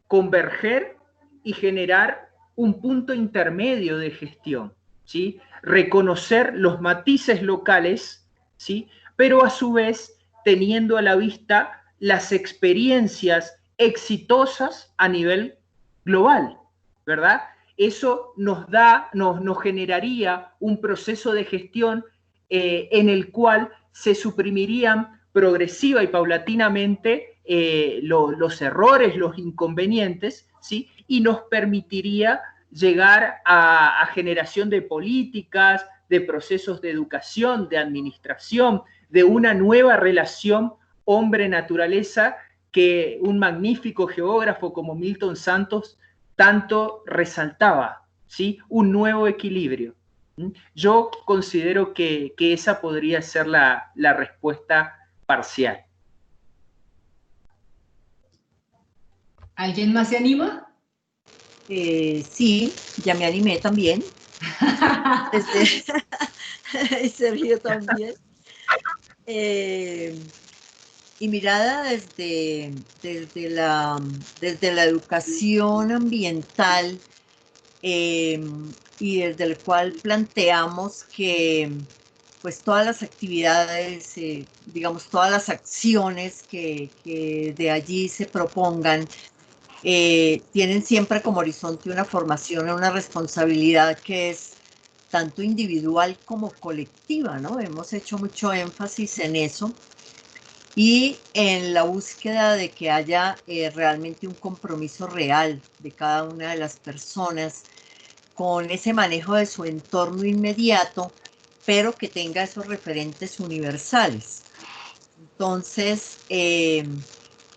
converger y generar un punto intermedio de gestión, ¿sí? Reconocer los matices locales, ¿sí? Pero a su vez teniendo a la vista las experiencias exitosas a nivel global, ¿verdad? Eso nos generaría un proceso de gestión en el cual se suprimirían progresiva y paulatinamente los errores, los inconvenientes, ¿sí? Y nos permitiría llegar a generación de políticas, de procesos de educación, de administración, de una nueva relación hombre-naturaleza que un magnífico geógrafo como Milton Santos tanto resaltaba, ¿sí? Un nuevo equilibrio. Yo considero que esa podría ser la respuesta parcial. ¿Alguien más se anima? Sí, ya me animé también. Sergio también. Y mirada desde la educación ambiental, y desde el cual planteamos que pues todas las actividades, digamos, todas las acciones que de allí se propongan, tienen siempre como horizonte una formación, una responsabilidad que es tanto individual como colectiva, ¿no? Hemos hecho mucho énfasis en eso y en la búsqueda de que haya realmente un compromiso real de cada una de las personas con ese manejo de su entorno inmediato, pero que tenga esos referentes universales. Entonces,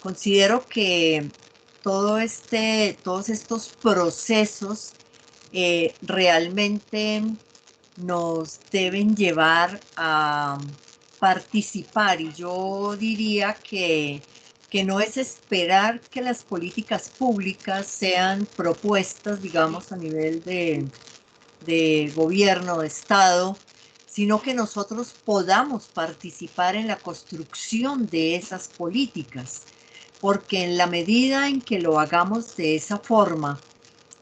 considero que todos estos procesos realmente nos deben llevar a participar, y yo diría que no es esperar que las políticas públicas sean propuestas, digamos, a nivel de gobierno, de Estado, sino que nosotros podamos participar en la construcción de esas políticas, porque en la medida en que lo hagamos de esa forma,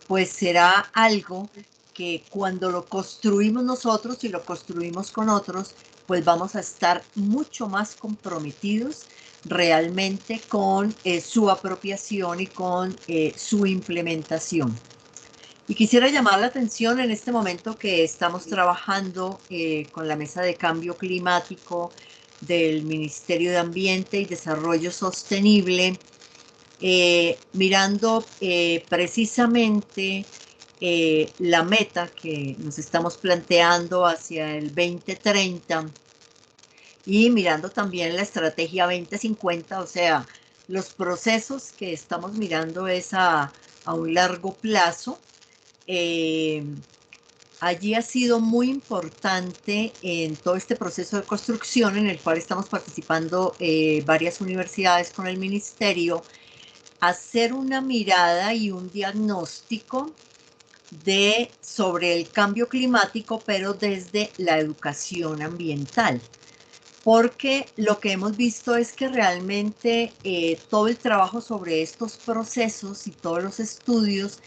pues será algo que cuando lo construimos nosotros y lo construimos con otros, pues vamos a estar mucho más comprometidos realmente con su apropiación y con su implementación. Y quisiera llamar la atención en este momento que estamos trabajando con la Mesa de Cambio Climático del Ministerio de Ambiente y Desarrollo Sostenible, mirando precisamente la meta que nos estamos planteando hacia el 2030 y mirando también la estrategia 2050, o sea, los procesos que estamos mirando es a un largo plazo. Allí ha sido muy importante en todo este proceso de construcción en el cual estamos participando varias universidades con el ministerio, hacer una mirada y un diagnóstico sobre el cambio climático, pero desde la educación ambiental. Porque lo que hemos visto es que realmente todo el trabajo sobre estos procesos y todos los estudios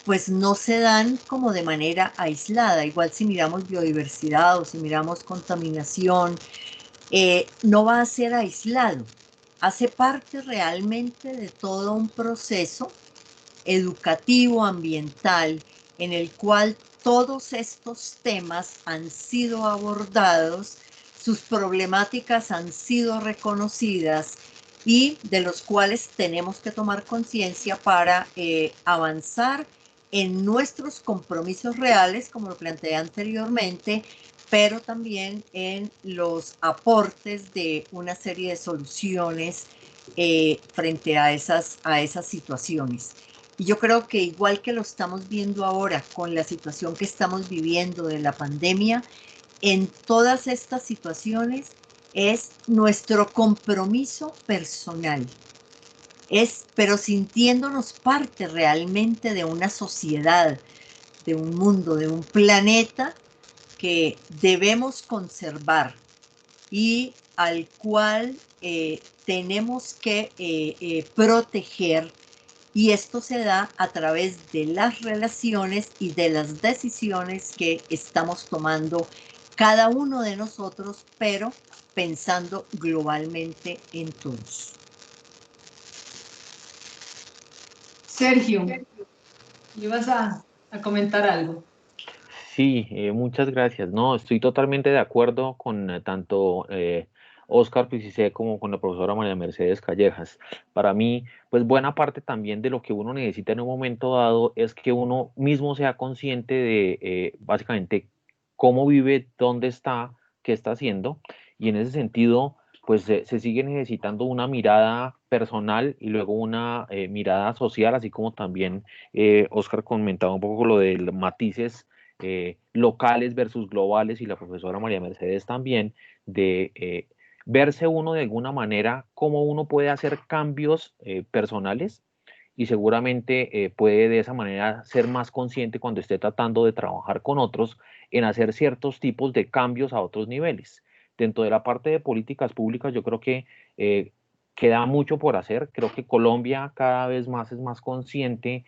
pues no se dan como de manera aislada. Igual si miramos biodiversidad o si miramos contaminación, no va a ser aislado. Hace parte realmente de todo un proceso educativo, ambiental, en el cual todos estos temas han sido abordados, sus problemáticas han sido reconocidas y de los cuales tenemos que tomar conciencia para avanzar en nuestros compromisos reales, como lo planteé anteriormente, pero también en los aportes de una serie de soluciones frente a esas situaciones. Y yo creo que igual que lo estamos viendo ahora con la situación que estamos viviendo de la pandemia, en todas estas situaciones es nuestro compromiso personal, pero sintiéndonos parte realmente de una sociedad, de un mundo, de un planeta que debemos conservar y al cual tenemos que proteger, y esto se da a través de las relaciones y de las decisiones que estamos tomando cada uno de nosotros, pero pensando globalmente en todos. Sergio, ¿ibas a comentar algo? Sí, muchas gracias. No, estoy totalmente de acuerdo con tanto Óscar Pisicé como con la profesora María Mercedes Callejas. Para mí, pues buena parte también de lo que uno necesita en un momento dado es que uno mismo sea consciente de básicamente cómo vive, dónde está, qué está haciendo. Y en ese sentido, pues se sigue necesitando una mirada personal y luego una mirada social, así como también Óscar comentaba un poco lo de matices locales versus globales, y la profesora María Mercedes también, de verse uno de alguna manera cómo uno puede hacer cambios personales, y seguramente puede de esa manera ser más consciente cuando esté tratando de trabajar con otros en hacer ciertos tipos de cambios a otros niveles. Dentro de la parte de políticas públicas, yo creo que queda mucho por hacer. Creo que Colombia cada vez más es más consciente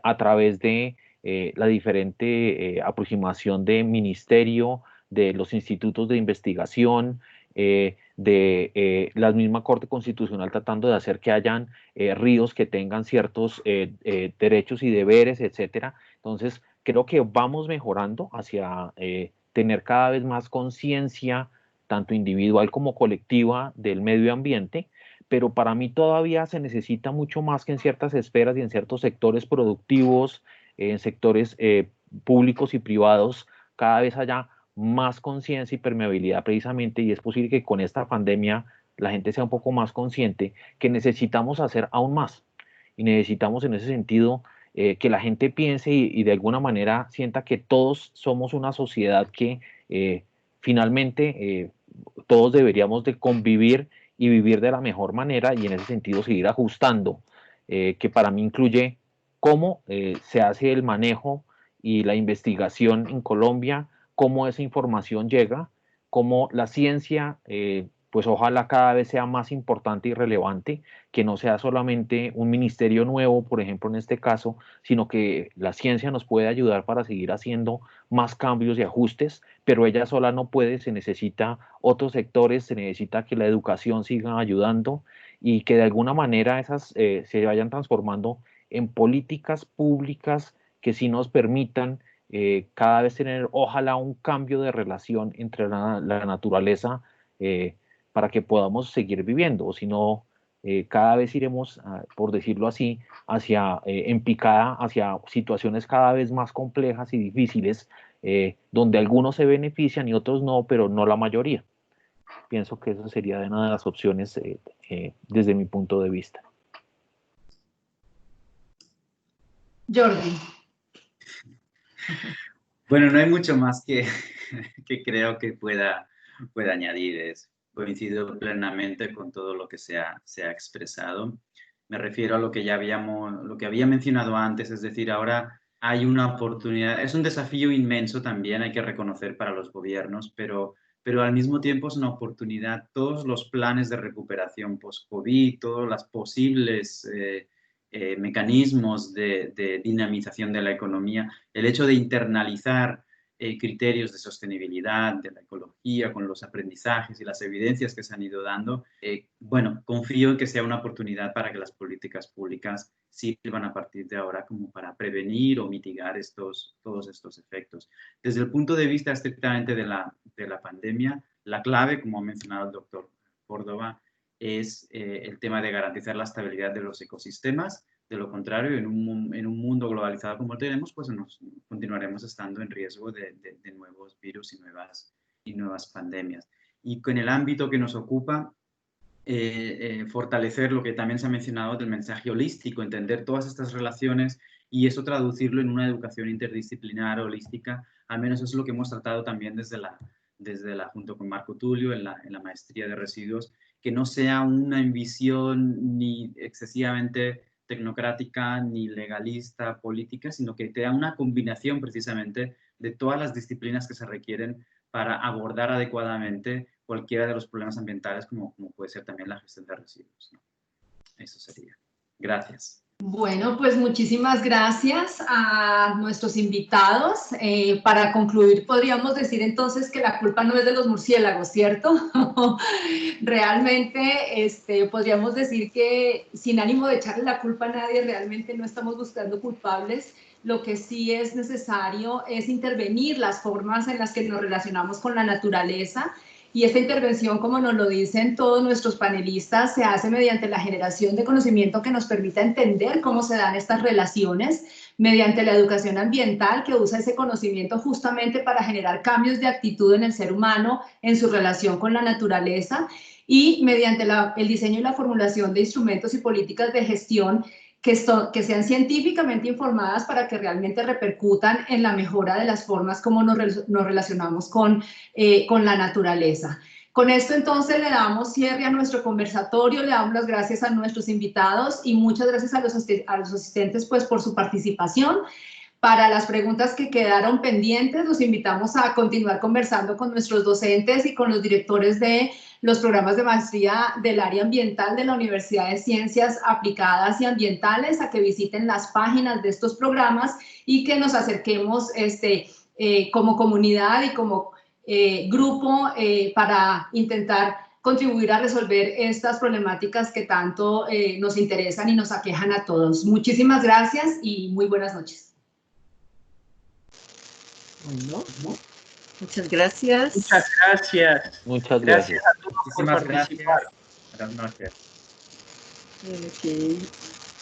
a través de la diferente aproximación de ministerio, de los institutos de investigación, de la misma Corte Constitucional tratando de hacer que hayan ríos que tengan ciertos derechos y deberes, etcétera. Entonces, creo que vamos mejorando hacia tener cada vez más conciencia, tanto individual como colectiva, del medio ambiente, pero para mí todavía se necesita mucho más que en ciertas esferas y en ciertos sectores productivos, en sectores públicos y privados, cada vez haya más conciencia y permeabilidad precisamente, y es posible que con esta pandemia la gente sea un poco más consciente que necesitamos hacer aún más, y necesitamos en ese sentido que la gente piense y de alguna manera sienta que todos somos una sociedad que finalmente todos deberíamos de convivir y vivir de la mejor manera, y en ese sentido seguir ajustando, que para mí incluye cómo se hace el manejo y la investigación en Colombia, cómo esa información llega, cómo la ciencia, pues ojalá cada vez sea más importante y relevante, que no sea solamente un ministerio nuevo, por ejemplo, en este caso, sino que la ciencia nos puede ayudar para seguir haciendo más cambios y ajustes, pero ella sola no puede, se necesita otros sectores, se necesita que la educación siga ayudando y que de alguna manera esas se vayan transformando en políticas públicas que sí nos permitan cada vez tener, ojalá, un cambio de relación entre la naturaleza para que podamos seguir viviendo, o si no, cada vez iremos, por decirlo así, hacia, en picada, hacia situaciones cada vez más complejas y difíciles, donde algunos se benefician y otros no, pero no la mayoría. Pienso que eso sería una de las opciones desde mi punto de vista. Jordi. Bueno, no hay mucho más que creo que pueda añadir. Coincido plenamente con todo lo que se ha expresado. Me refiero a lo que ya había mencionado antes, es decir, ahora hay una oportunidad, es un desafío inmenso también, hay que reconocer, para los gobiernos, pero al mismo tiempo es una oportunidad. Todos los planes de recuperación post-COVID, todas las posibles mecanismos de dinamización de la economía, el hecho de internalizar criterios de sostenibilidad, de la ecología, con los aprendizajes y las evidencias que se han ido dando, bueno, confío en que sea una oportunidad para que las políticas públicas sirvan a partir de ahora como para prevenir o mitigar todos estos efectos. Desde el punto de vista estrictamente de la pandemia, la clave, como ha mencionado el doctor Córdoba, es el tema de garantizar la estabilidad de los ecosistemas. De lo contrario, en un mundo globalizado como el tenemos, pues continuaremos estando en riesgo de nuevos virus y nuevas pandemias. Y con el ámbito que nos ocupa, fortalecer lo que también se ha mencionado del mensaje holístico, entender todas estas relaciones y eso traducirlo en una educación interdisciplinar, holística. Al menos eso es lo que hemos tratado también desde la junto con Marco Tulio en la maestría de residuos, que no sea una visión ni excesivamente tecnocrática ni legalista, política, sino que te da una combinación precisamente de todas las disciplinas que se requieren para abordar adecuadamente cualquiera de los problemas ambientales, como puede ser también la gestión de residuos, ¿no? Eso sería. Gracias. Bueno, pues muchísimas gracias a nuestros invitados. Para concluir, podríamos decir entonces que la culpa no es de los murciélagos, ¿cierto? Realmente podríamos decir que sin ánimo de echarle la culpa a nadie, realmente no estamos buscando culpables. Lo que sí es necesario es intervenir las formas en las que nos relacionamos con la naturaleza. Y esta intervención, como nos lo dicen todos nuestros panelistas, se hace mediante la generación de conocimiento que nos permita entender cómo se dan estas relaciones, mediante la educación ambiental que usa ese conocimiento justamente para generar cambios de actitud en el ser humano en su relación con la naturaleza, y mediante el diseño y la formulación de instrumentos y políticas de gestión que sean científicamente informadas para que realmente repercutan en la mejora de las formas como nos relacionamos con la naturaleza. Con esto entonces le damos cierre a nuestro conversatorio, le damos las gracias a nuestros invitados y muchas gracias a los asistentes pues, por su participación. Para las preguntas que quedaron pendientes, los invitamos a continuar conversando con nuestros docentes y con los directores de los programas de maestría del área ambiental de la Universidad de Ciencias Aplicadas y Ambientales, a que visiten las páginas de estos programas y que nos acerquemos como comunidad y como grupo para intentar contribuir a resolver estas problemáticas que tanto nos interesan y nos aquejan a todos. Muchísimas gracias y muy buenas noches. Bueno, muchas gracias. Muchas gracias. Muchas gracias. Gracias a todos por Muchísimas participar. gracias. Buenas noches. Okay.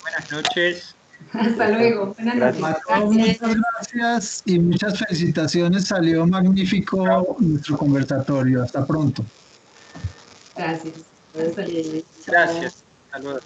Buenas noches. Hasta luego. Buenas noches. Mateo, muchas gracias y muchas felicitaciones. Salió magnífico nuestro conversatorio. Hasta pronto. Gracias. Hasta luego. Okay. Gracias. Hasta luego.